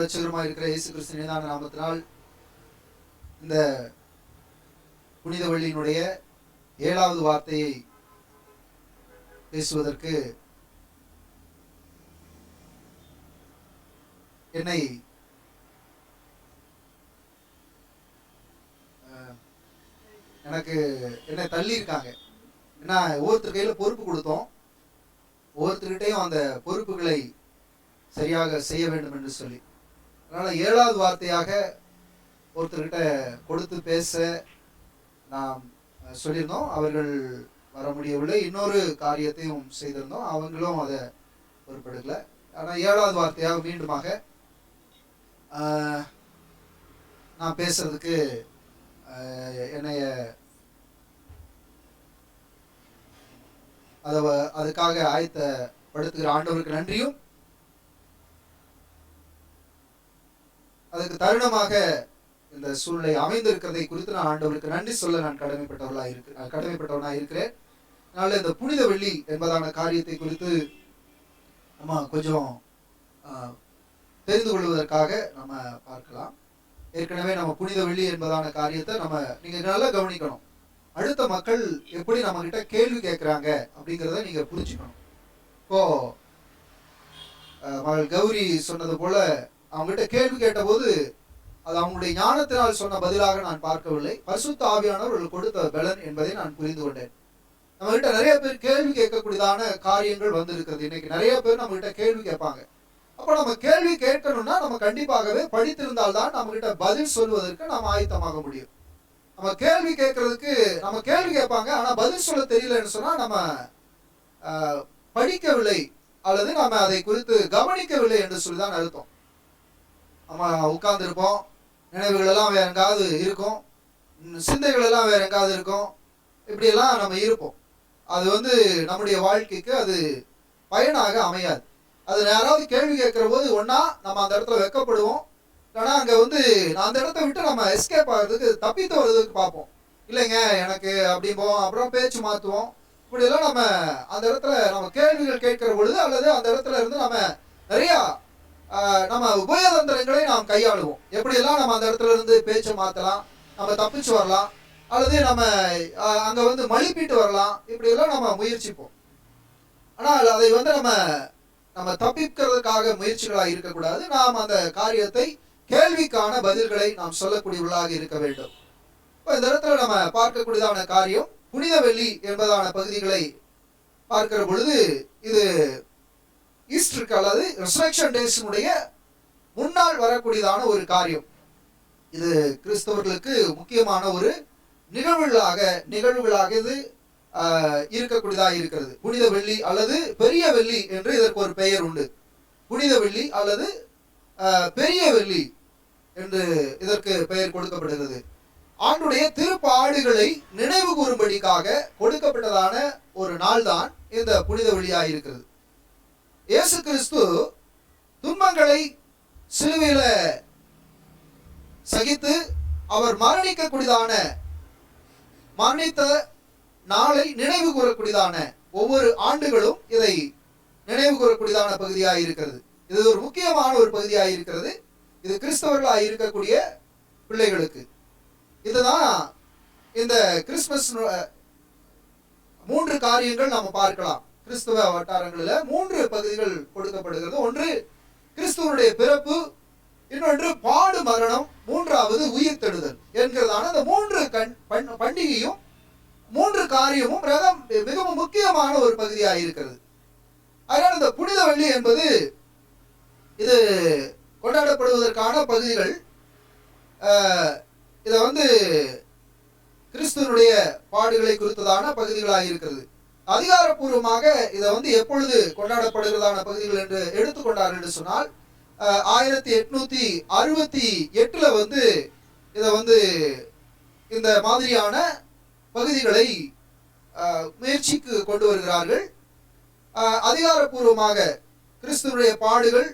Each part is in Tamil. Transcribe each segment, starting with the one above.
இருக்கிற இயேசு கிறிஸ்து நிதான நாமத்தினால் இந்த புனித வெள்ளியினுடைய 7வது வார்த்தையை பேசுவதற்கு என்னை தள்ளி இருக்காங்க. ஏன்னா ஒவ்வொருத்தர் கையில பொறுப்பு கொடுத்தோம், ஒவ்வொருத்தர்கிட்டையும் அந்த பொறுப்புகளை சரியாக செய்ய வேண்டும் என்று சொல்லி, அதனால 7வது வார்த்தையாக ஒருத்தர்கிட்ட கொடுத்து பேச நாம் சொல்லியிருந்தோம். அவர்கள் வர முடியவில்லை. இன்னொரு காரியத்தையும் செய்திருந்தோம், அவங்களும் அதை பொறுப்பெடுக்கல. ஆனால் 7வது வார்த்தையாக மீண்டுமாக நான் பேசுறதுக்கு என்னைய அதுக்காக ஆயத்தப்படுத்துகிற ஆண்டவருக்கு நன்றியும், அதுக்கு தருணமாக இந்த சூழ்நிலை அமைந்திருக்கிறதை குறித்து நான் ஆண்டவருக்கு நன்றி சொல்ல நான் கடமைப்பட்டவனாக இருக்கிறேன். அதனால இந்த புனித வெள்ளி என்பதான காரியத்தை குறித்து நம்ம கொஞ்சம் தெரிந்து கொள்வதற்காக நம்ம பார்க்கலாம். ஏற்கனவே நம்ம புனித வெள்ளி என்பதான காரியத்தை நீங்க நல்லா கவனிக்கணும். அடுத்த மக்கள் எப்படி நம்ம கிட்ட கேள்வி கேட்கிறாங்க அப்படிங்கிறத நீங்க புரிஞ்சுக்கணும். இப்போ மகள் கௌரி சொன்னது போல அவங்ககிட்ட கேள்வி கேட்ட போது அது அவங்களுடைய ஞானத்தினால் சொன்ன பதிலாக நான் பார்க்கவில்லை, பரிசுத்த ஆவியானவர் கொடுத்த பலன் என்பதை நான் புரிந்து கொண்டேன். நம்ம கிட்ட நிறைய பேர் கேள்வி கேட்கக்கூடியதான காரியங்கள் வந்திருக்கிறது. இன்னைக்கு நிறைய பேர் நம்ம கிட்ட கேள்வி கேட்பாங்க. அப்ப நம்ம கேள்வி கேட்கணும்னா நம்ம கண்டிப்பாகவே படித்திருந்தால்தான் நம்ம கிட்ட பதில் சொல்வதற்கு நாம் ஆயத்தமாக முடியும். நம்ம கேள்வி கேட்கறதுக்கு நம்ம கேள்வி கேட்பாங்க, ஆனா பதில் சொல்ல தெரியலன்னு சொன்னா நம்ம படிக்கவில்லை அல்லது நம்ம அதை குறித்து கவனிக்கவில்லை என்று சொல்லிதான் அர்த்தம். நம்ம உட்கார்ந்து இருப்போம், நினைவுகள் எல்லாம் வேற எங்காவது இருக்கும், சிந்தைகள் எல்லாம் வேற எங்காவது இருக்கும், இப்படி எல்லாம் நம்ம இருப்போம். அது நம்முடைய வாழ்க்கைக்கு அது பயனாக அமையாது. அது யாராவது கேள்வி கேட்கிற போது ஒன்னா நம்ம அந்த இடத்துல வெக்கப்படுவோம், இல்லைன்னா அங்க அந்த இடத்த விட்டு நம்ம எஸ்கேப் ஆகிறதுக்கு தப்பித்து வர்றதுக்கு பார்ப்போம். இல்லைங்க எனக்கு அப்படிம்போம், அப்புறம் பேச்சு மாற்றுவோம். இப்படி எல்லாம் நம்ம அந்த இடத்துல நம்ம கேள்விகள் கேட்கிற பொழுது அல்லது அந்த இடத்துல இருந்து நம்ம நிறைய நம்ம உபயதந்திரங்களை நாம் கையாளுவோம். எப்படியெல்லாம் நம்ம அந்த இடத்துல இருந்து பேச்சை மாற்றலாம், நம்ம தப்பிச்சு வரலாம், அல்லது நம்ம அங்க மழுப்பிட்டு வரலாம், இப்படி எல்லாம் நம்ம முயற்சிப்போம். ஆனால் அதை நம்ம தப்பிக்கிறதுக்காக முயற்சிகளாக இருக்கக்கூடாது. நாம் அந்த காரியத்தை கேள்விக்கான பதில்களை நாம் சொல்லக்கூடியவர்களாக இருக்க வேண்டும். இப்போ இந்த இடத்துல நம்ம பார்க்கக்கூடியதான காரியம் புனித வெள்ளி என்பதான பகுதிகளை பார்க்கிற பொழுது இது ஈஸ்டருக்கு அல்லது ரெசரக்ஷன் டேஸினுடைய முன்னால் வரக்கூடியதான ஒரு காரியம். இது கிறிஸ்தவர்களுக்கு முக்கியமான ஒரு நிகழ்வுகளாக இது இருக்கக்கூடியதாக இருக்கிறது. புனித வெள்ளி அல்லது பெரிய வெள்ளி என்று இதற்கு ஒரு பெயர் உண்டு. புனித வெள்ளி அல்லது பெரிய வெள்ளி என்று இதற்கு பெயர் கொடுக்கப்படுகிறது. ஆண்டுடைய திருப்பாடுகளை நினைவு கூறும்படிக்காக கொடுக்கப்பட்டதான ஒரு நாள் தான் இந்த புனித வெள்ளியாக இருக்கிறது. இயேசு கிறிஸ்து துன்பங்களை சிலுவையில சகித்து அவர் மரணித்த நாளை நினைவு கூறக்கூடியதான ஒவ்வொரு ஆண்டுகளும் இதை நினைவு கூறக்கூடியதான பகுதியாக இருக்கிறது. இது ஒரு முக்கியமான ஒரு பகுதியாக இருக்கிறது. இது கிறிஸ்தவர்களாக இருக்கக்கூடிய பிள்ளைகளுக்கு. இதுதான் இந்த கிறிஸ்துமஸ் 3 காரியங்கள் நாம் பார்க்கலாம். கிறிஸ்தவ வட்டாரங்களில் 3 பகுதிகள் கொடுக்கப்படுகிறது. ஒன்று கிறிஸ்துவனுடைய பிறப்பு, இன்னொன்று பாடு மரணம், மூன்றாவது உயிர்த்தெழுதல் என்கிறதான இந்த 3 பண்டிகையும் 3 காரியமும் மிகவும் முக்கியமான ஒரு பகுதியாக இருக்கிறது. அதனால் இந்த புனித வெள்ளி என்பது இது கொண்டாடப்படுவதற்கான பகுதிகள். இதை கிறிஸ்துவனுடைய பாடுகளை குறித்ததான பகுதிகளாக இருக்கிறது. அதிகாரப்பூர்வமாக இதை எப்பொழுது கொண்டாடப்படுகிறதான பகுதிகள் என்று எடுத்துக்கொண்டார் என்று சொன்னால் 1868 இதை இந்த மாதிரியான பகுதிகளை முயற்சிக்கு கொண்டு வருகிறார்கள். அதிகாரப்பூர்வமாக கிறிஸ்துவனுடைய பாடுகள்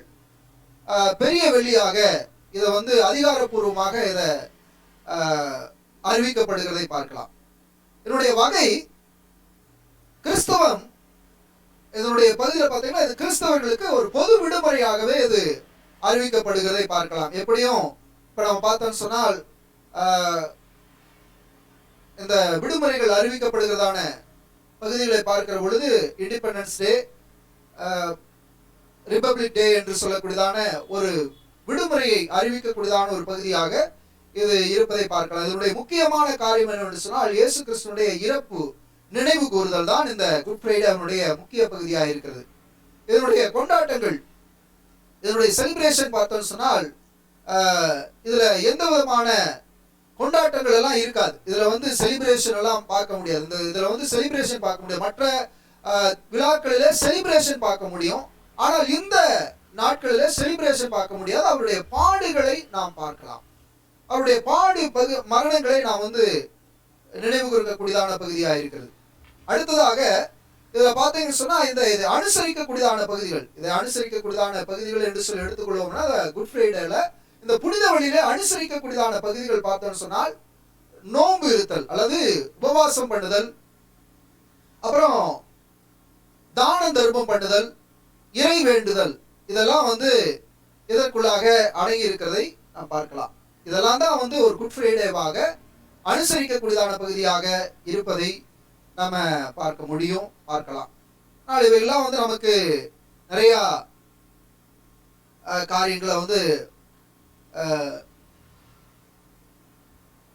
பெரிய வெள்ளியாக இதை அதிகாரப்பூர்வமாக இதை அறிவிக்கப்படுகிறதை பார்க்கலாம். இதனுடைய வகை கிறிஸ்தவம் இதனுடைய பகுதியில் பார்த்தீங்கன்னா இது கிறிஸ்தவர்களுக்கு ஒரு பொது விடுமுறையாகவே இது அறிவிக்கப்படுகிறதை பார்க்கலாம். எப்படியும் இப்ப நம்ம பார்த்தோம்னு சொன்னால் இந்த விடுமுறைகள் அறிவிக்கப்படுகிறதான பகுதிகளை பார்க்கிற பொழுது இண்டிபெண்டன்ஸ் டே, ரிபப்ளிக் டே என்று சொல்லக்கூடியதான ஒரு விடுமுறையை அறிவிக்கக்கூடியதான ஒரு பகுதியாக இது இருப்பதை பார்க்கலாம். இதனுடைய முக்கியமான காரியம் என்னவென்று சொன்னால் இயேசு கிறிஸ்துனுடைய இறப்பு நினைவு கூறுதல் தான் இந்த குட் ஃப்ரைடே அவனுடைய முக்கிய பகுதியாக இருக்கிறது. இதனுடைய கொண்டாட்டங்கள், இதனுடைய செலிப்ரேஷன் பார்த்தோம்னு சொன்னால் இதுல எந்த விதமான கொண்டாட்டங்கள் எல்லாம் இருக்காது. இதுல செலிப்ரேஷன் எல்லாம் பார்க்க முடியாது. இதுல செலிப்ரேஷன் பார்க்க முடியாது. மற்ற விழாக்களிலே செலிப்ரேஷன் பார்க்க முடியும். ஆனால் இந்த நாட்களிலே செலிப்ரேஷன் பார்க்க முடியாது. அவருடைய பாடுகளை நாம் பார்க்கலாம். அவருடைய மரணங்களை நாம் நினைவு கூறக்கூடியதான பகுதியாக இருக்கிறது. அடுத்ததாக இதை பார்த்தீங்கன்னு சொன்னா இதை அனுசரிக்கக்கூடியதான பகுதிகள், என்று சொல்லி எடுத்துக்கொள்வோம்னா குட் ஃப்ரைடேல இந்த புனித வழியில அனுசரிக்கக்கூடியதான பகுதிகள் பார்த்தோம்னு சொன்னால் நோன்பு இருத்தல் அல்லது உபவாசம் பண்ணுதல், அப்புறம் தான தர்மம் பண்ணுதல், இறை வேண்டுதல், இதெல்லாம் இதற்குள்ளாக அடங்கி இருக்கிறதை நாம் பார்க்கலாம். இதெல்லாம் தான் ஒரு குட் ஃப்ரைடேவாக அனுசரிக்கக்கூடியதான பகுதியாக இருப்பதை நம்ம பார்க்க முடியும், பார்க்கலாம். ஆனால் இவையெல்லாம் நமக்கு நிறைய காரியங்களை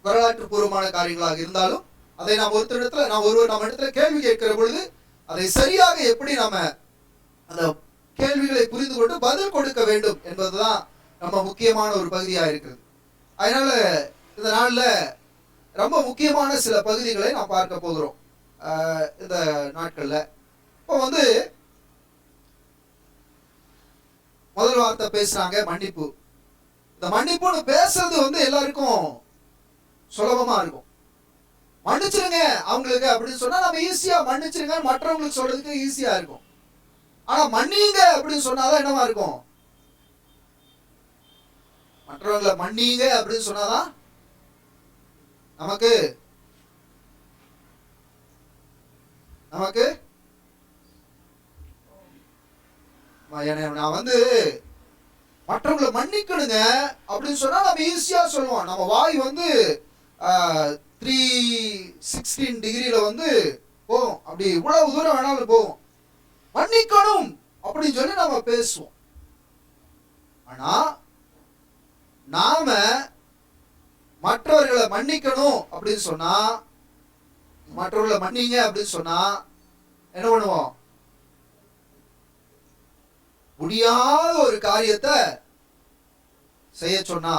வரலாற்று பூர்வமான காரியங்களாக இருந்தாலும் அதை நாம் ஒருவர் நம்ம இடத்துல கேள்வி கேட்கிற பொழுது அதை சரியாக எப்படி நம்ம அந்த கேள்விகளை புரிந்து கொண்டு பதில் கொடுக்க வேண்டும் என்பதுதான் நம்ம முக்கியமான ஒரு பகுதியாக இருக்கிறது. அதனால இந்த நாள்ல ரொம்ப முக்கியமான சில பகுதிகளை நாம் பார்க்க போகிறோம் இந்த நாட்கள்ல. இப்போ முதல் வார்த்தை பேசுறாங்க மன்னிப்பு. இந்த மன்னிப்புன்னு பேசுறது எல்லாருக்கும் சுலபமா இருக்கும். மன்னிச்சிருங்க அவங்களுக்கு அப்படின்னு சொன்னா நம்ம ஈஸியா மன்னிச்சிருங்க மற்றவங்களுக்கு சொல்றதுக்கு ஈஸியா இருக்கும். ஆனா மன்னிங்க அப்படின்னு சொன்னாதான் என்னவா இருக்கும்? மற்றவங்களை மன்னிங்க அப்படின்னு சொன்னாதான் நமக்கு நான் மற்றவங்களை மன்னிக்கணுங்க அப்படின்னு சொன்னா நம்ம ஈஸியா சொல்லுவோம். நம்ம வாய் 316 டிகிரியில போகும். அப்படி இவ்வளவு தூரம் வேணாலும் போகும். மன்னிக்கணும் அப்படின்னு சொல்லி நம்ம பேசுவோம். ஆனா நாம மற்றவர்களை மன்னிக்கணும் அப்படின்னு சொன்னா, மற்றவர்களை மன்னிங்க அப்படின்னு சொன்னா என்ன பண்ணுவோம்? முடியாத ஒரு காரியத்தை செய்ய சொன்னா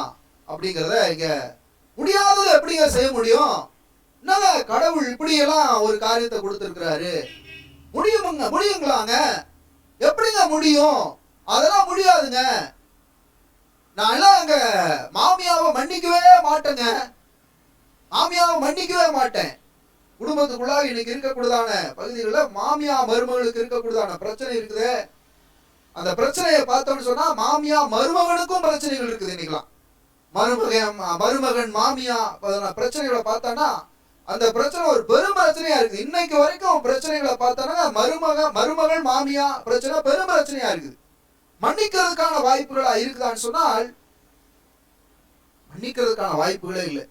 அப்படிங்கிறத இங்க முடியாதது எப்படிங்க செய்ய முடியும்? என்னங்க கடவுள் இப்படி எல்லாம் ஒரு காரியத்தை கொடுத்திருக்கிறாரு, முடியுங்களாங்க? எப்படிங்க முடியும்? அதெல்லாம் முடியாதுங்க. நான் எல்லாம் அங்க மாமியாவை மன்னிக்கவே மாட்டேன். குடும்பத்துக்குள்ளாக இன்னைக்கு இருக்கக்கூடியதான பகுதிகளில் மாமியா மருமகளுக்கு இருக்கக்கூடியதான பிரச்சனை இருக்குது. அந்த பிரச்சனையை பார்த்தோம்னு சொன்னா மாமியா மருமகனுக்கும் பிரச்சனைகள் இருக்குது. இன்னைக்கெல்லாம் மருமகன் மாமியா பிரச்சனைகளை பார்த்தானா அந்த பிரச்சனை ஒரு பெரும் பிரச்சனையா இருக்குது. இன்னைக்கு வரைக்கும் பிரச்சனைகளை பார்த்தானா மருமகள் மாமியா பிரச்சனை பெரும் பிரச்சனையா இருக்குது. மன்னிக்கிறதுக்கான வாய்ப்புகளா இருக்குதான்னு சொன்னால் மன்னிக்கிறதுக்கான வாய்ப்புகளே இல்லை.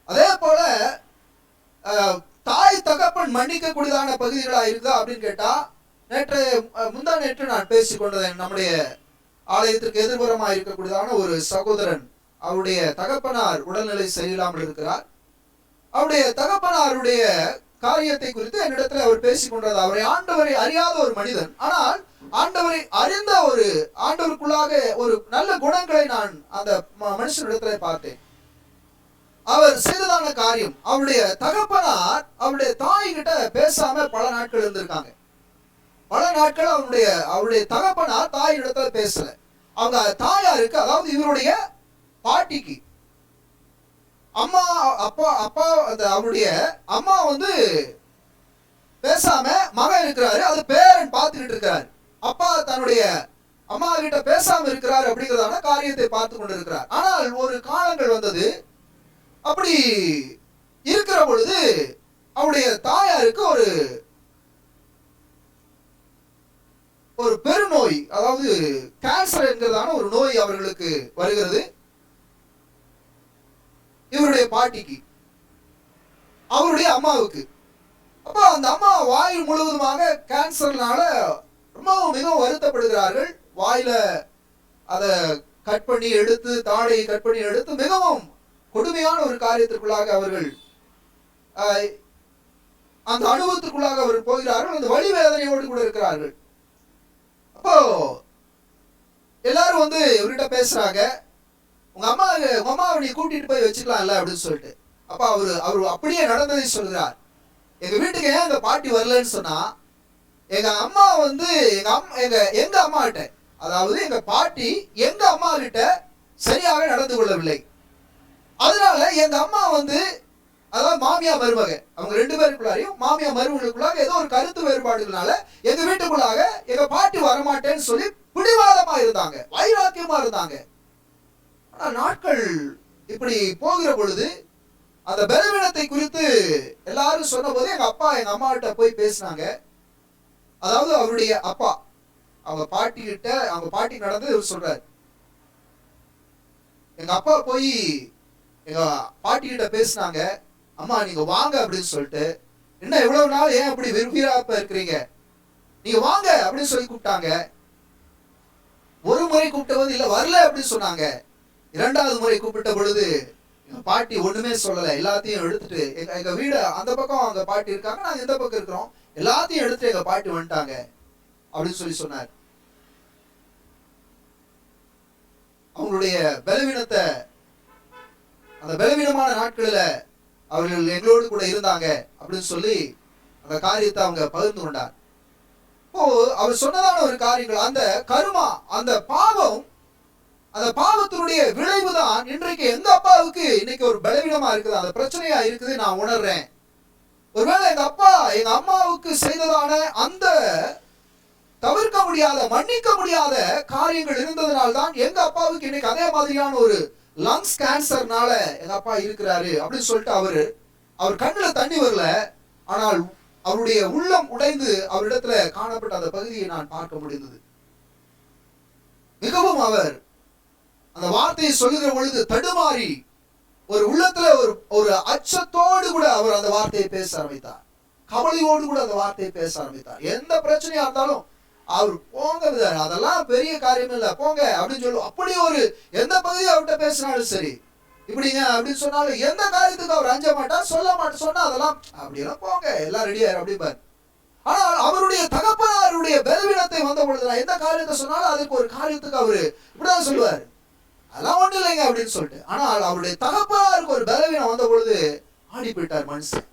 அதே போல தாய் தகப்பன் மன்னிக்க கூடியதான பகுதிகளா இருக்குதா அப்படின்னு கேட்டா, முந்தா நேற்று நான் பேசிக்கொண்டேன். நம்முடைய ஆலயத்திற்கு எதிர்புறமாக இருக்கக்கூடியதான ஒரு சகோதரன், அவருடைய தகப்பனார் உடல்நிலை சரியில்லாமல் இருக்கிறார். அவருடைய தகப்பனாருடைய காரியத்தை குறித்து என்னிடத்துல அவர் பேசிக்கொண்டது. ஆண்டவரை அறியாத ஒரு மனிதன், ஆனால் ஆண்டவரை அறிந்த ஆண்டவருக்குள்ளாக ஒரு நல்ல குணங்களை நான் அந்த மனுஷனிடத்துல பார்த்தேன். அவர் செய்ததான காரியம், அவருடைய தகப்பனார் அவருடைய தாய் கிட்ட பேசாம பல நாட்கள் இருந்திருக்காங்க. பல நாட்கள் அவருடைய தகப்பனார் தாய் இடத்துல பேசல. அவங்க தாயாருக்கு, அதாவது இவருடைய பாட்டிக்கு அப்பா அவருடைய அம்மா பேசாம மகன் இருக்கிறாரு, அது பேரன் பார்த்துக்கிட்டு இருக்காரு. அப்பா தன்னுடைய அம்மா கிட்ட பேசாம இருக்கிறார் அப்படிங்கிறதான காரியத்தை பார்த்து கொண்டிருக்கிறார். ஆனால் ஒரு காலங்கள் வந்தது. அப்படி இருக்கிற பொழுது அவருடைய தாயாருக்கு ஒரு பெருநோய், அதாவது கேன்சர் என்கிறதான ஒரு நோய் அவர்களுக்கு வருகிறது. இவருடைய பாட்டிக்கு, அவருடைய அம்மாவுக்கு. அப்ப அந்த அம்மா வாயில் முழுவதுமாக கேன்சர்னால ரொம்பவும் மிகவும் வருத்தப்படுகிறார்கள். வாயில அதை கட் பண்ணி எடுத்து, தாடையை கட் பண்ணி எடுத்து மிகவும் கொடுமையான ஒரு காரியத்திற்குள்ளாக அவர்கள் அந்த அனுபவத்திற்குள்ளாக அவர்கள் போகிறார்கள். அந்த வலி வேதனையோடு கூட இருக்கிறார்கள். அப்போ எல்லாரும் இவர்கிட்ட பேசுறாங்க, உங்க அம்மாவை நீ கூட்டிட்டு போய் வச்சுக்கலாம்ல அப்படின்னு சொல்லிட்டு. அப்ப அவரு அப்படியே நடந்ததை சொல்கிறார். எங்க வீட்டுக்கு ஏன் எங்க பாட்டி வரலன்னு சொன்னா, எங்க அம்மா எங்க அம்மா கிட்ட, அதாவது எங்க பாட்டி எங்க அம்மா கிட்ட சரியாக நடந்து கொள்ளவில்லை. அதனால எங்க அம்மா அதாவது மாமியா மருமக, அவங்க 2 பேருக்குள்ளாரையும் மாமியா மருமகளுக்குள்ளாக ஏதோ ஒரு கருத்து வேறுபாடுகளால எங்க வீட்டுக்குள்ளாக எங்க பாட்டி வரமாட்டேன்னு சொல்லி பிடிவாதமா இருந்தாங்க, வைராக்கியமா இருந்தாங்க. ஆனா நாட்கள் இப்படி போகிற பொழுது அந்த பலவீனத்தை குறித்து எல்லாரும் சொன்ன போது எங்க அம்மா கிட்ட போய் பேசினாங்க. அதாவது அவருடைய அப்பா அவங்க பாட்டி நடந்து இவர் சொல்றாரு. எங்க அப்பா போய் எங்க பாட்டி கிட்ட பேசினாங்க, அம்மா நீங்க வாங்க அப்படின்னு சொல்லிட்டு. என்ன இவ்வளவு நாள் ஏன் அப்படி விரும்பியாப்ப இருக்கிறீங்க, நீங்க வாங்க அப்படின்னு சொல்லி கூப்பிட்டாங்க. ஒரு முறை கூப்பிட்டது இல்ல, வரல அப்படின்னு சொன்னாங்க. 2வது முறை கூப்பிட்ட பொழுது எங்க பாட்டி ஒண்ணுமே சொல்லல. எல்லாத்தையும் எடுத்துட்டு எங்க வீடு அந்த பக்கம் அங்க பாட்டி இருக்காங்க, நாங்க இந்த பக்கம் இருக்கிறோம், எல்லாத்தையும் எடுத்துட்டு எங்க பாட்டி வந்துட்டாங்க அப்படின்னு சொல்லி சொன்னார். அவங்களுடைய பலவீனத்தை, அந்த பலவீனமான நாட்களில் அவர்கள் எங்களோடு கூட இருந்தாங்க அப்படின்னு சொல்லி அந்த காரியத்தை அவங்க பகிர்ந்து கொண்டார். அவர் சொன்னதான ஒரு காரியங்கள், அந்த கருமா, அந்த பாவம், அந்த பாவத்தினுடைய விளைவுதான் இன்றைக்கு எங்க அப்பாவுக்கு இன்னைக்கு ஒரு பலவீனமா இருக்குது, அந்த பிரச்சனையா இருக்குது நான் உணர்றேன். ஒருவேளை எங்க அம்மாவுக்கு செய்ததான அந்த தவிர்க்க முடியாத, மன்னிக்க முடியாத காரியங்கள் இருந்ததுனால்தான் எங்க அப்பாவுக்கு இன்னைக்கு அதே மாதிரியான ஒரு லங்ஸ் கேன்சர்னால எங்க அப்பா இருக்கிறாரு அப்படின்னு சொல்லிட்டு அவர் கண்ணுல தண்ணி வரல. ஆனால் அவருடைய உள்ளம் உடைந்து அவரிடத்துல காணப்பட்ட அந்த பகுதியை நான் பார்க்க முடிந்தது. மிகவும் அவர் அந்த வார்த்தையை சொல்லுகிற பொழுது தடுமாறி, ஒரு உள்ளத்துல ஒரு அச்சத்தோடு கூட அவர் அந்த வார்த்தையை பேச ஆரம்பித்தார். கவலையோடு கூட அந்த வார்த்தையை பேச ஆரம்பித்தார். எந்த பிரச்சனையா இருந்தாலும் அவர் போங்க, அதெல்லாம் பெரிய காரியம் இல்ல, போங்க அப்படின்னு சொல்லுவோம். அப்படி ஒரு எந்த பகுதியை அவர்கிட்ட பேசினாலும் சரி, இப்படிங்க அப்படின்னு சொன்னாலும் எந்த காரியத்துக்கு அவர் அஞ்ச மாட்டார், சொல்ல மாட்டார். சொன்னா அதெல்லாம் அப்படியெல்லாம் போங்க, எல்லாம் ரெடியாயிரும் அப்படிம்பார். ஆனால் அவருடைய தகப்பனாருடைய பலவீனத்தை வந்த பொழுது நான் எந்த காரியத்தை சொன்னாலும் அதுக்கு ஒரு காரியத்துக்கு அவரு இப்படிதான் சொல்லுவாரு, அதெல்லாம் ஒண்ணு இல்லைங்க அப்படின்னு சொல்லிட்டு. ஆனால் அவருடைய தகப்பனாருக்கு ஒரு பலவீனம் வந்த பொழுது ஆடி போயிட்டார் மனுஷன்.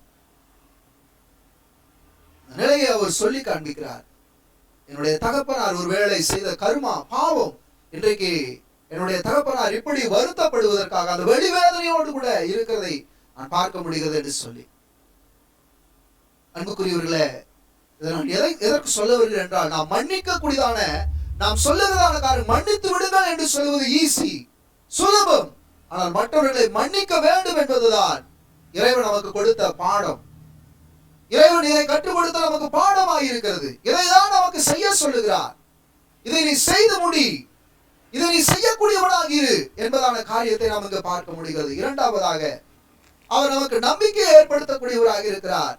நிலையை அவர் சொல்லி காண்பிக்கிறார். என்னுடைய தகப்பனார் ஒரு வேளை செய்த கர்மா பாவம் இன்றைக்கு என்னுடைய தகப்பனார் இப்படி வருத்தப்படுவதற்காக அந்த வெளிவேதனையோடு கூட இருக்கிறதை நான் பார்க்க முடிகிறது என்று சொல்லி. அன்புக்குரியவர்களே, இதை நான் எதற்கு சொல்ல வருகிறேன் என்றால், நாம் மன்னிக்க கூடியதான, நாம் சொல்லுகிறதான காரியம் மன்னித்து விடுங்கள் என்று சொல்வது ஈஸி, சுலபம். ஆனால் மற்றவர்களை மன்னிக்க வேண்டும் என்பதுதான் இறைவன் நமக்கு கொடுத்த பாடம். இறைவன் இதை கற்றுக் கொடுத்த நமக்கு பாடமாக இருக்கிறது. இதைதான் நமக்கு செய்ய சொல்லுகிறார். இதை நீ செய்து முடி, இதை நீ செய்யக்கூடியவனாக இரு என்பதான காரியத்தை நாம் இங்கு பார்க்க முடிகிறது. 2வதாக அவர் நமக்கு நம்பிக்கையை ஏற்படுத்தக்கூடியவராக இருக்கிறார்.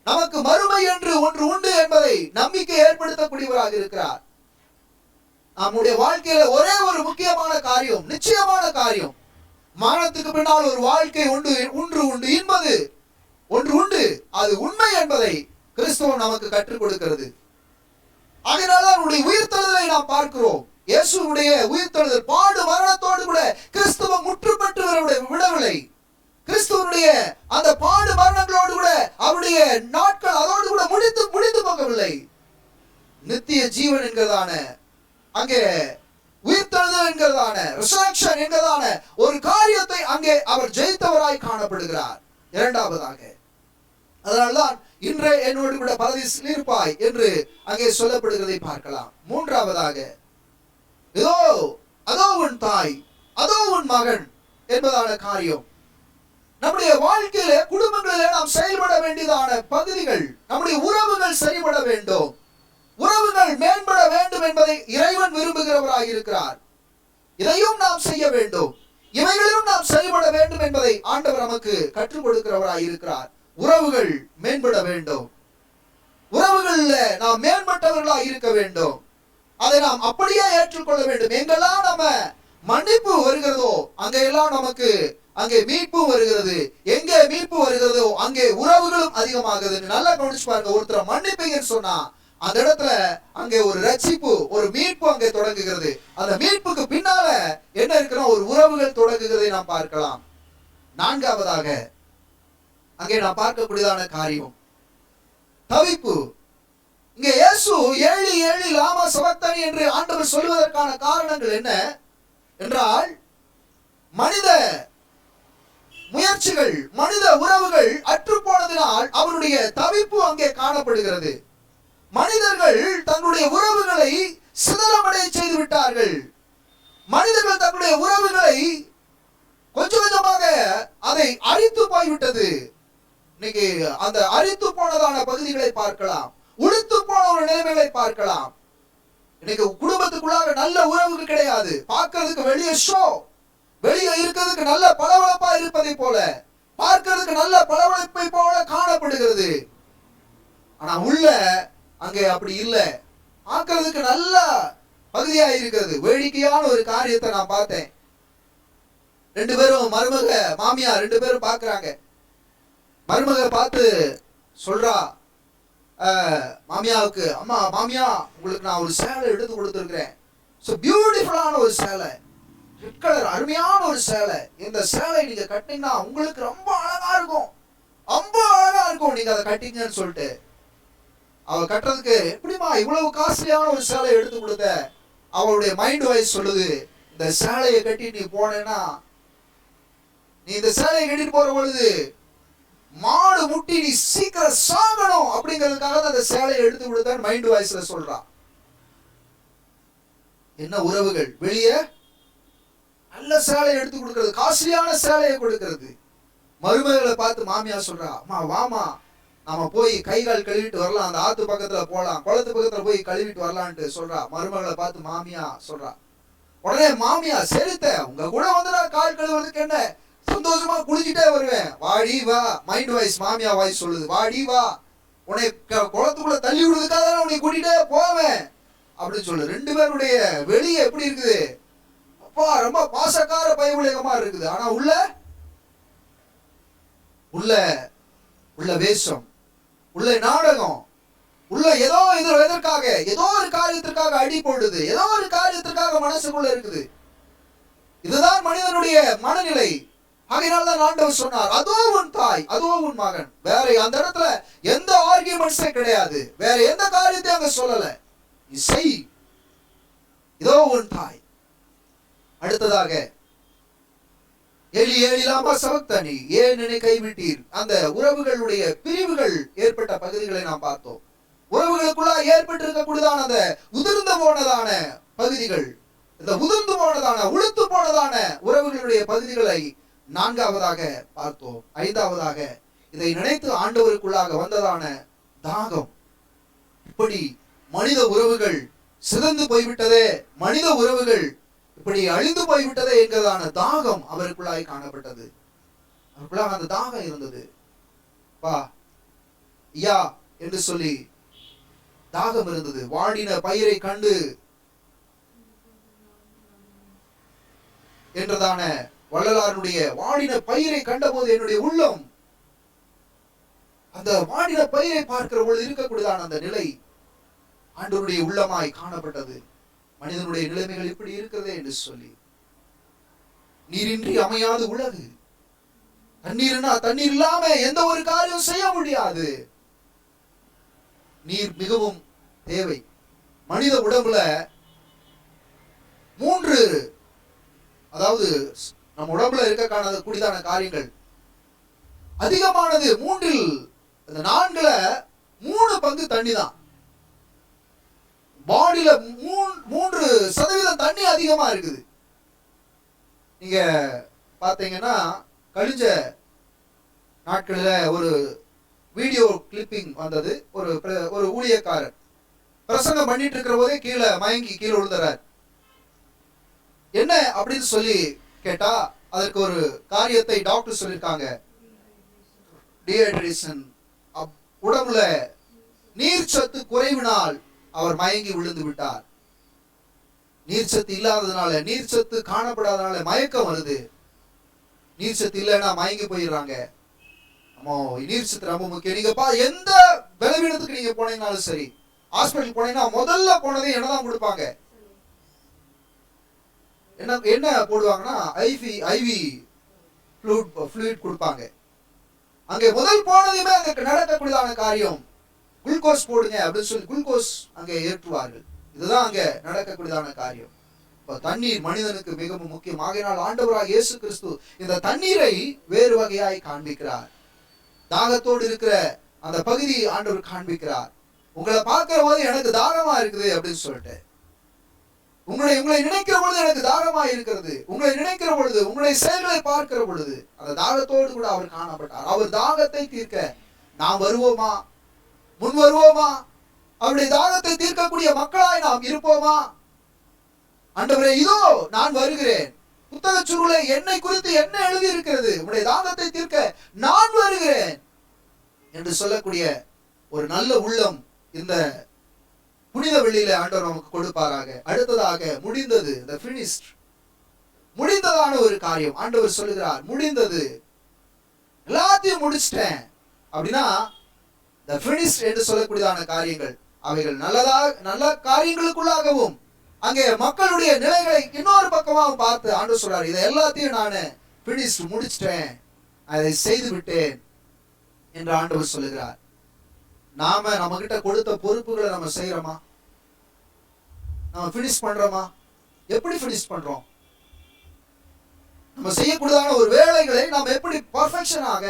நமக்கு மறுமை என்று ஒன்று உண்டு என்பதை நம்பிக்கை ஏற்படுத்தக்கூடியவராக இருக்கிறார். நம்முடைய வாழ்க்கையில ஒரே ஒரு முக்கியமான காரியம், நிச்சயமான காரியம், மரணத்துக்கு பின்னால் ஒரு வாழ்க்கை ஒன்று உண்டு என்பது ஒன்று உண்டு, அது உண்மை என்பதை கிறிஸ்துவம் நமக்கு கற்றுக் கொடுக்கிறது. அதனால அவருடைய உயிர்த்தெழுதலை நாம் பார்க்கிறோம். இயேசுவுடைய உயிர்த்தெழுதல் பாடு மரணத்தோடு கூட கிறிஸ்துவம் முற்று பெற்று விடவில்லை. கிறிஸ்துவனுடைய அந்த பாடு மரணங்களோடு கூட அவருடைய நாட்கள் அதோடு கூட முடிந்து போகவில்லை. நித்திய ஜீவன் என்கிறதான, அங்கே உயிர்த்தெழுதல் என்கிறதான, ரிசரக்ஷன் என்கிறதான ஒரு காரியத்தை அங்கே அவர் ஜெயித்தவராய் காணப்படுகிறார். 2வதாக அதனால்தான் இன்றே என்னோடு கூட பரதீசில் இருப்பாய் என்று அங்கே சொல்லப்படுகிறதை பார்க்கலாம். 3வதாக அதோ உன் தாய், அதோ உன் மகன் என்பதான காரியம். நம்முடைய வாழ்க்கையில, குடும்பங்களிலே நாம் செயல்பட வேண்டியதான பகுதிகள், நம்முடைய உறவுகள் சரிபட வேண்டும். உறவுகள் மேம்பட வேண்டும் என்பதை இறைவன் விரும்புகிறவராக இருக்கிறார். இதையும் நாம் செய்ய வேண்டும், இவைகளிலும் நாம் செயல்பட வேண்டும் என்பதை ஆண்டவர் நமக்கு கற்றுக் கொடுக்கிறவராக இருக்கிறார். உறவுகள் மேம்பட வேண்டும், உறவுகள்ல நாம் மேம்பட்டவர்களாக இருக்க வேண்டும். அதை நாம் அப்படியே ஏற்றுக்கொள்ள வேண்டும். எங்கெல்லாம் நம்ம மன்னிப்பு வருகிறதோ அங்கெல்லாம் நமக்கு அங்கே மீட்பு வருகிறது. எங்கே மீட்பு வருகிறதோ அங்கே உறவுகளும் அதிகமாகுது. நல்லா கவனிச்சு பாருங்க. ஒருத்தர் மன்னிப்பீங்கன்னு சொன்னா அந்த இடத்துல அங்கே ஒரு ரட்சிப்பு, ஒரு மீட்பு அங்கே தொடங்குகிறது. அந்த மீட்புக்கு பின்னால என்ன இருக்கிற ஒரு உறவுகள் தொடங்குகிறதை நாம் பார்க்கலாம். நான்காவதாக அங்கே நாம் பார்க்கக்கூடியதான காரியம் தவிப்பு. இங்கே இயேசு ஏழி ஏழி லாமா சபக்தனி என்று ஆண்டவர் சொல்வதற்கான காரணங்கள் என்ன என்றால், மனித முயற்சிகள், மனித உறவுகள் அற்று போனதினால் அவருடைய தவிப்பு அங்கே காணப்படுகிறது. மனிதர்கள் தங்களுடைய உறவுகளை சிதறமடைய செய்து விட்டார்கள். மனிதர்கள் தங்களுடைய உறவுகளை கொஞ்சம் கொஞ்சமாக அதை அரித்து போய்விட்டது. இன்னைக்கு அந்த அரித்து போனதான பகுதிகளை பார்க்கலாம், உளுத்து போன ஒரு நிலைமைகளை பார்க்கலாம். இன்னைக்கு குடும்பத்துக்குள்ளாக நல்ல உறவுக்கு கிடையாது. பார்க்கிறதுக்கு வெளியே ஷோ, வெளியே இருக்கிறதுக்கு நல்ல பளபளப்பா இருப்பதை போல, பார்க்கிறதுக்கு நல்ல பளபளப்பை போல காணப்படுகிறது. ஆனா உள்ள அங்கே அப்படி இல்லை. பார்க்கிறதுக்கு நல்ல பகுதியா இருக்கிறது. வேடிக்கையான ஒரு காரியத்தை நான் பார்த்தேன். ரெண்டு பேரும் மருமக மாமியார் ரெண்டு பேரும் பார்க்கறாங்க. மருமக பார்த்து சொல்றா மாமியாவுக்கு, அம்மா மாமியா உங்களுக்கு நான் ஒரு சேலை எடுத்து கொடுத்துருக்கிறேன். ஸோ பியூட்டிஃபுல்லான ஒரு சேலை, ரெட் கலர் அருமையான ஒரு சேலை. இந்த சேலை நீங்க கட்டிங்கன்னா உங்களுக்கு ரொம்ப அழகா இருக்கும், ரொம்ப அழகா இருக்கும், நீங்க அதை கட்டிங்கன்னு சொல்லிட்டு அவ கட்டுறதுக்கு, எப்படிமா இவ்வளவு காஸ்ட்லியான ஒரு சேலை எடுத்து கொடுத்த? அவளுடைய மைண்ட் வாய்ஸ் சொல்லுது, இந்த சேலையை கட்டி நீ போனேன்னா, நீ இந்த சேலையை கட்டிட்டு போற பொழுது மாடு முட்டி நீ சீக்கிரம் சாகணும் அப்படிங்கிறதுக்காக அந்த சேலையை எடுத்து கொடுத்த மைண்ட் வாய்ஸ்ல சொல்றா. என்ன உறவுகள், வெளியே நல்ல சேலையை எடுத்து கொடுக்கிறது, காஸ்ட்லியான சேலையை கொடுக்கிறது. மருமகளை பார்த்து மாமியா சொல்றா, அம்மா வாமா நாம போய் கை கால் கழுவிட்டு வரலாம், அந்த ஆத்து பக்கத்துல போலாம், குளத்து பக்கத்துல போய் கழுவிட்டு வரலான்ட்டு சொல்றா. மருமகளை பார்த்து மாமியா சொல்றா. உடனே மாமியா, சரித்த உங்க கூட வந்து நான் கால் கழுவுறதுக்கு என்ன, சந்தோஷமா குளிச்சுட்டே வருவேன், வாடி வா. மைண்ட் வாய்ஸ் மாமியா வாய்ஸ் சொல்லுது, வாடி வா, உன்னை குளத்துக்குள்ள தள்ளி விடுறதுக்காக உன்னை கூட்டிட்டே போவேன் அப்படின்னு சொல்லு. ரெண்டு பேருடைய வெளியே எப்படி இருக்குது, அப்பா ரொம்ப பாசக்கார பயவுலகமா இருக்குது. ஆனா உள்ள உள்ள உள்ள வேஷம், உள்ள நாடகம், உள்ள ஏதோ எதற்காக, ஏதோ ஒரு காரியத்திற்காக அடி போடுது, ஏதோ ஒரு காரியத்திற்காக மனசுக்குள்ள இருக்குது. இதுதான் மனிதனுடைய மனநிலை. ஆகையினால்தான் ஆண்டவர் சொன்னார், அதோ உன் தாய், அதோ உன் மகன். வேற அந்த இடத்துல எந்த ஆர்கியூமெண்ட்ஸே கிடையாது, வேற எந்த காரியத்தையும் அங்க சொல்லல. இசை இதோ உன் தாய். அடுத்ததாக ஏலி ஏலிலாமா சபக்தனி, ஏன் என்னை கைவிட்டீர். அந்த உறவுகளுடைய பிரிவுகள் ஏற்பட்ட பகுதிகளை நாம் பார்த்தோம். உறவுகளுக்குள்ள ஏற்பட்டு இருக்கக்கூடியதான அந்த உதிர்ந்து போனதான பகுதிகள், இந்த உதிர்ந்து போனதான உளுத்து போனதான உறவுகளுடைய பகுதிகளை நான்காவதாக பார்த்தோம். ஐந்தாவதாக இதை நினைத்து ஆண்டவருக்குள்ளாக வந்ததான தாகம். இப்படி மனித உறவுகள் சிதைந்து போய்விட்டதே, மனித உறவுகள் இப்படி அழிந்து போய்விட்டதே என்கிறதான தாகம் அவருக்குள்ளாய் காணப்பட்டது. அவருக்குள்ளாக அந்த தாகம் இருந்தது. பா ஐயா என்று சொல்லி தாகம் இருந்தது. வாடின பயிரை கண்டு என்றதான வள்ளலாருடைய வாடின பயிரை கண்டபோது என்னுடைய உள்ளம் அந்த வாடின பயிரை பார்க்கிற பொழுது இருக்கக்கூடியதான அந்த நிலை ஆண்டவருடைய உள்ளமாய் காணப்பட்டது. மனிதனுடைய நிலைமைகள் இப்படி இருக்கிறதே என்று சொல்லி, நீரின்றி அமையாது உலகு, தண்ணீர்னா தண்ணீர் இல்லாம எந்த ஒரு காரியம் செய்ய முடியாது. நீர் மிகவும் தேவை. மனித உடம்புல 3, அதாவது நம்ம உடம்புல இருக்க கூடியதான காரியங்கள் அதிகமானது 3இல் 4ல 3 பங்கு தண்ணி தான். பாடியில 3% தண்ணி அதிகமா இருக்குது. நீங்க பாத்தீங்கன்னா கழிஞ்ச நாட்களில் ஒரு வீடியோ கிளிப்பிங் வந்தது. ஒரு ஊழியக்காரர் பிரசங்கம் பண்ணிட்டு இருக்கிற போதே கீழே மயங்கி கீழே விழுந்துறார். என்ன அப்படின்னு சொல்லி கேட்டா அதற்கு ஒரு காரியத்தை டாக்டர் சொல்லியிருக்காங்க. டீஹைட்ரேஷன், உடம்புல நீர்ச்சத்து குறைவினால் அவர் மயங்கி விழுந்து விட்டார். நீர்ச்சத்து இல்லாததுனால, நீர்ச்சத்து காணப்படாதனால மயக்கம் வருது. நீர்ச்சத்து இல்லைன்னா மயங்கி போயிடுறாங்க. நீர்ச்சத்து ரொம்ப முக்கியம். நீங்க எந்த பலவீனத்துக்கு நீங்க போனீங்கனாலும் சரி, ஹாஸ்பிட்டல் போனீங்கன்னா முதல்ல போனதே என்னதான் கொடுப்பாங்க? என்ன போடுவாங்கன்னா ஐவி ஃப்ளூயிட் கொடுப்பாங்க. அங்கே முதல் போனதுமே அங்க நடக்கக்கூடியதான காரியம் குளுக்கோஸ் போடுங்க அப்படின்னு சொல்லி குளுக்கோஸ் அங்கே ஏற்றுவார்கள். இதுதான் அங்க நடக்கக்கூடியதான காரியம். தண்ணீர் மனிதனுக்கு மிகவும் முக்கியம். ஆகையினால் ஆண்டவராக இயேசு கிறிஸ்து இந்த தண்ணீரை வேறு வகையாய் காண்பிக்கிறார். தாகத்தோடு இருக்கிற அந்த பகுதி ஆண்டவர் காண்பிக்கிறார். உங்களை பார்க்கிற போது எனக்கு தாகமா இருக்குது அப்படின்னு சொல்லிட்டு, உங்களை நினைக்கிற பொழுது எனக்கு தாகமா இருக்கிறது, உங்களை நினைக்கிற பொழுது, உங்களுடைய செயல்களை பார்க்கிற பொழுது அந்த தாகத்தோடு கூட அவர் காணப்பட்டார். அவர் தாகத்தை தீர்க்க நாம் வருவோமா? முன் வருவோமா? அவருடைய தாகத்தை தீர்க்கக்கூடிய மக்களாய் நாம் இருப்போமா? ஆண்டவரே, இதோ நான் வருகிறேன், புத்தக சுருளை என்னை குறித்து என்ன எழுதி இருக்கிறது, உங்களுடைய தாகத்தை தீர்க்க நான் வருகிறேன் என்று சொல்லக்கூடிய ஒரு நல்ல உள்ளம் இந்த புனித வெள்ளியில ஆண்டவர் நமக்கு கொடுப்பாராக. அடுத்ததாக முடிந்தது, the finished, முடிந்ததான ஒரு காரியம். ஆண்டவர் சொல்லுகிறார் முடிந்தது, எல்லாத்தையும் முடிச்சிட்டேன் அப்படின்னா the finished என்று சொல்லக்கூடியதான காரியங்கள் அவைகள் நல்ல காரியங்களுக்குள்ளாகவும் அங்கே மக்களுடைய நிலைகளை இன்னொரு பக்கமாகவும் பார்த்து ஆண்டவர் சொல்றார், இதை எல்லாத்தையும் நான் finished முடிச்சிட்டேன், அதை செய்து விட்டேன் என்று ஆண்டவர் சொல்லுகிறார். நாம நம்ம கிட்ட கொடுத்த பொறுப்புகளை நம்ம செய்யறோமா? நம்ம பினிஷ் பண்றோமா? எப்படி பினிஷ் பண்றோம்? நம்ம செய்யக்கூடியதான ஒரு வேலைகளை நாம் எப்படி பர்ஃபெக்ஷனாக,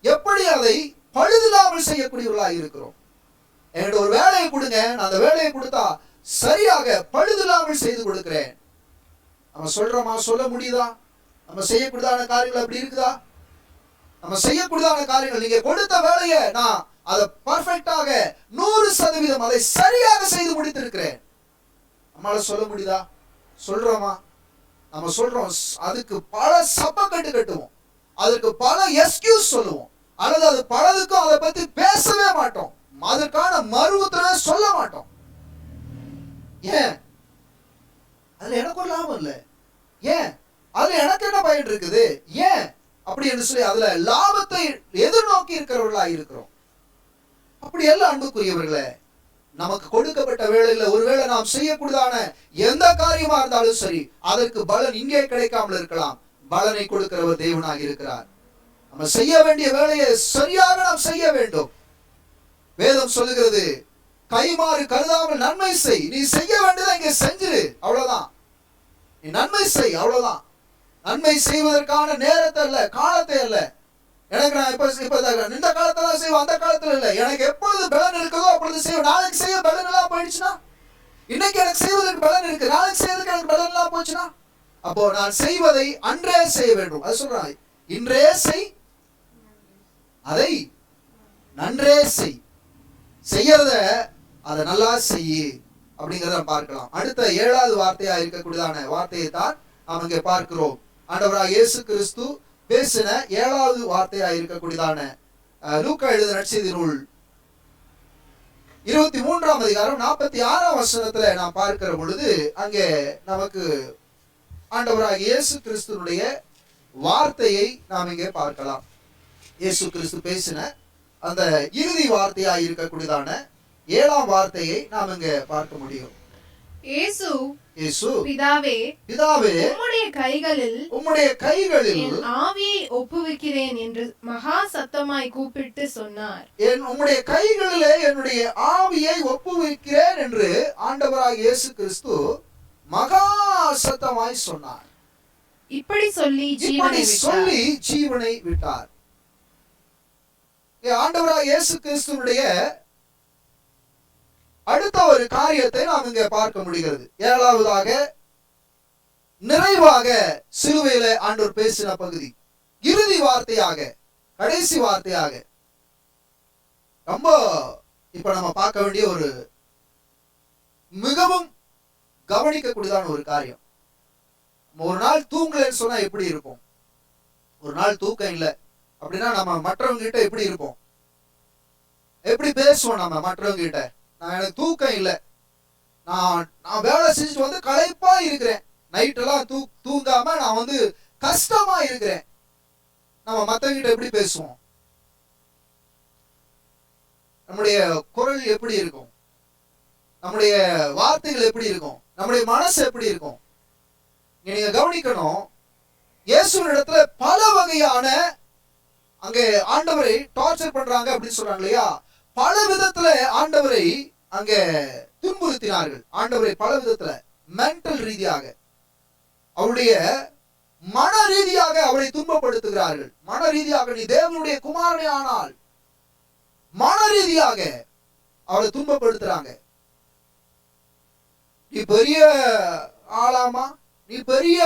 எப்படி அதை பழுதில்லாமல் செய்யக்கூடியவர்களாக இருக்கிறோம்? என்கிட்ட ஒரு வேலையை கொடுங்க, நான் அந்த வேலையை கொடுத்தா சரியாக பழுதில்லாமல் செய்து கொடுக்கிறேன். நம்ம சொல்றோமா? சொல்ல முடியுதா? நம்ம செய்யக்கூடியதான காரியங்கள் அப்படி இருக்குதா? நம்ம செய்யக்கூடியதான காரியங்கள், நீங்க கொடுத்த வேலையை நான் அதை பர்ஃபெக்டாக 100% அதை சரியாக செய்து முடித்திருக்கிறேன், நம்மளால சொல்ல முடியுதா? சொல்றோமா? நம்ம சொல்றோம், அதுக்கு பல சப்பக்கட்டு கட்டுவோம், அதற்கு பல எக்ஸ்கியூஸ் சொல்லுவோம், அல்லது அது பலதுக்கும் அதை பத்தி பேசவே மாட்டோம், அதற்கான மறு உத்தரவை சொல்ல மாட்டோம். ஏன்? அதுல எனக்கு ஒரு லாபம் இல்லை, ஏன் அதுல எனக்கு என்ன பயன் இருக்குது, ஏன் அப்படி என்று சொல்லி அதுல லாபத்தை எதிர்நோக்கி இருக்கிறவர்களா இருக்கிறோம். அப்படி எல்லாம் அன்புக்குரியவர்களே, நமக்கு கொடுக்கப்பட்ட வேளையில ஒருவேளை நாம் செய்யக்கூடியதான எந்த காரியமா இருந்தாலும் சரி, அதற்கு பலன் இங்கே கிடைக்காமல் இருக்கலாம், பலனை கொடுக்கிறவர் தேவனாக இருக்கிறார். நம்ம செய்ய வேண்டிய வேலையை சரியாக நாம் செய்ய வேண்டும். வேதம் சொல்லுகிறது, கைமாறு கருதாமல் நன்மை செய், நீ செய்ய வேண்டியதை இங்கே செஞ்சிரு, அவ்வளவுதான். நீ நன்மை செய், அவ்வளவுதான். நன்மை செய்வதற்கான நேரத்தை அல்ல, காலத்தை அல்ல. எனக்கு நான் இப்ப இந்த காலத்துல செய்வேன், அந்த காலத்துல இல்ல. எனக்கு எப்பொழுது பலன் இருக்குதோ அப்பொழுது செய்வேன். நாளைக்கு செய்ய பலன் எல்லாம் போயிடுச்சுன்னா, இன்னைக்கு எனக்கு செய்வதற்கு பலன் இருக்கு, நாளைக்கு செய்வதற்கு எனக்கு பலன் எல்லாம் போச்சுன்னா, அப்போ நான் செய்வதை அன்றே செய்ய வேண்டும். அது சொல்றான், இன்றே செய், அதை நன்றே செய், செய்யறத அதை நல்லா செய் அப்படிங்கிறத பார்க்கலாம். அடுத்த 7வது வார்த்தையா இருக்கக்கூடியதான வார்த்தையை தான் நாம் இங்கே பார்க்கிறோம். ஆண்டவராக இயேசு கிறிஸ்து பேசின 7வது வார்த்தையா இருக்கக்கூடியதான லூக்கா எழுதின நற்செய்தி நூல் 23ஆம் அதிகாரம் 46ஆம் வசனத்துல நாம் பார்க்கிற பொழுது அங்கே நமக்கு ஆண்டவராக இயேசு கிறிஸ்துனுடைய வார்த்தையை நாம் இங்கே பார்க்கலாம். இயேசு கிறிஸ்து பேசின அந்த இறுதி வார்த்தையா இருக்கக்கூடியதான 7ஆம் வார்த்தையை நாம் இங்கே பார்க்க முடியும். இயேசு பிதாவே, உம்முடைய கைகளில் என் ஆவியை ஒப்புவிக்கிறேன் என்று மகா சத்தமாய் கூப்பிட்டு சொன்னார். உம்முடைய கைகளிலே என்னுடைய ஆவியை ஒப்புவிக்கிறேன் என்று ஆண்டவராக இயேசு கிறிஸ்து மகா சத்தமாய் சொன்னார். இப்படி சொல்லி ஜீவனை விட்டார். ஆண்டவராக இயேசு கிறிஸ்துனுடைய அடுத்த ஒரு காரியத்தை நாம் இங்கே பார்க்க முடிகிறது. 7வதாக நிறைவாக சிலுவையில ஆண்டவர் பேசின பகுதி, இறுதி வார்த்தையாக, கடைசி வார்த்தையாக, ரொம்ப இப்ப நம்ம பார்க்க வேண்டிய ஒரு மிகவும் கவனிக்கக்கூடியதான ஒரு காரியம். ஒரு நாள் தூங்கலன்னு சொன்னா எப்படி இருக்கும்? ஒரு நாள் தூக்கம் இல்லை அப்படின்னா நம்ம மற்றவங்க கிட்ட எப்படி இருப்போம்? எப்படி பேசுவோம் நம்ம மற்றவங்க கிட்ட? நான் எனக்கு தூக்கம் இல்லை, நான் வேலை செஞ்சுட்டு வந்து களைப்பா இருக்கிறேன், நைட்டெல்லாம் தூங்காம நான் வந்து கஷ்டமா இருக்கிறேன், நம்ம மற்றவங்க கிட்ட எப்படி பேசுவோம்? நம்முடைய குரல் எப்படி இருக்கும்? நம்முடைய வார்த்தைகள் எப்படி இருக்கும்? நம்முடைய மனசு எப்படி இருக்கும்? நீங்க கவனிக்கணும், இயேசுவின் இடத்துல பல வகையான அங்கே ஆண்டவரை டார்ச்சர் பண்றாங்க அப்படின்னு சொல்றாங்க இல்லையா? பல விதத்துல ஆண்டவரை அங்கே துன்புறுத்தினார்கள். ஆண்டவரை பல விதத்துல மென்டல் ரீதியாக, அவருடைய மன ரீதியாக அவரை துன்பப்படுத்துகிறார்கள். மன ரீதியாக நீ தேவனுடைய குமாரனே ஆனால் மன ரீதியாக அவரை துன்பப்படுத்துறாங்க. நீ பெரிய ஆளாமா, நீ பெரிய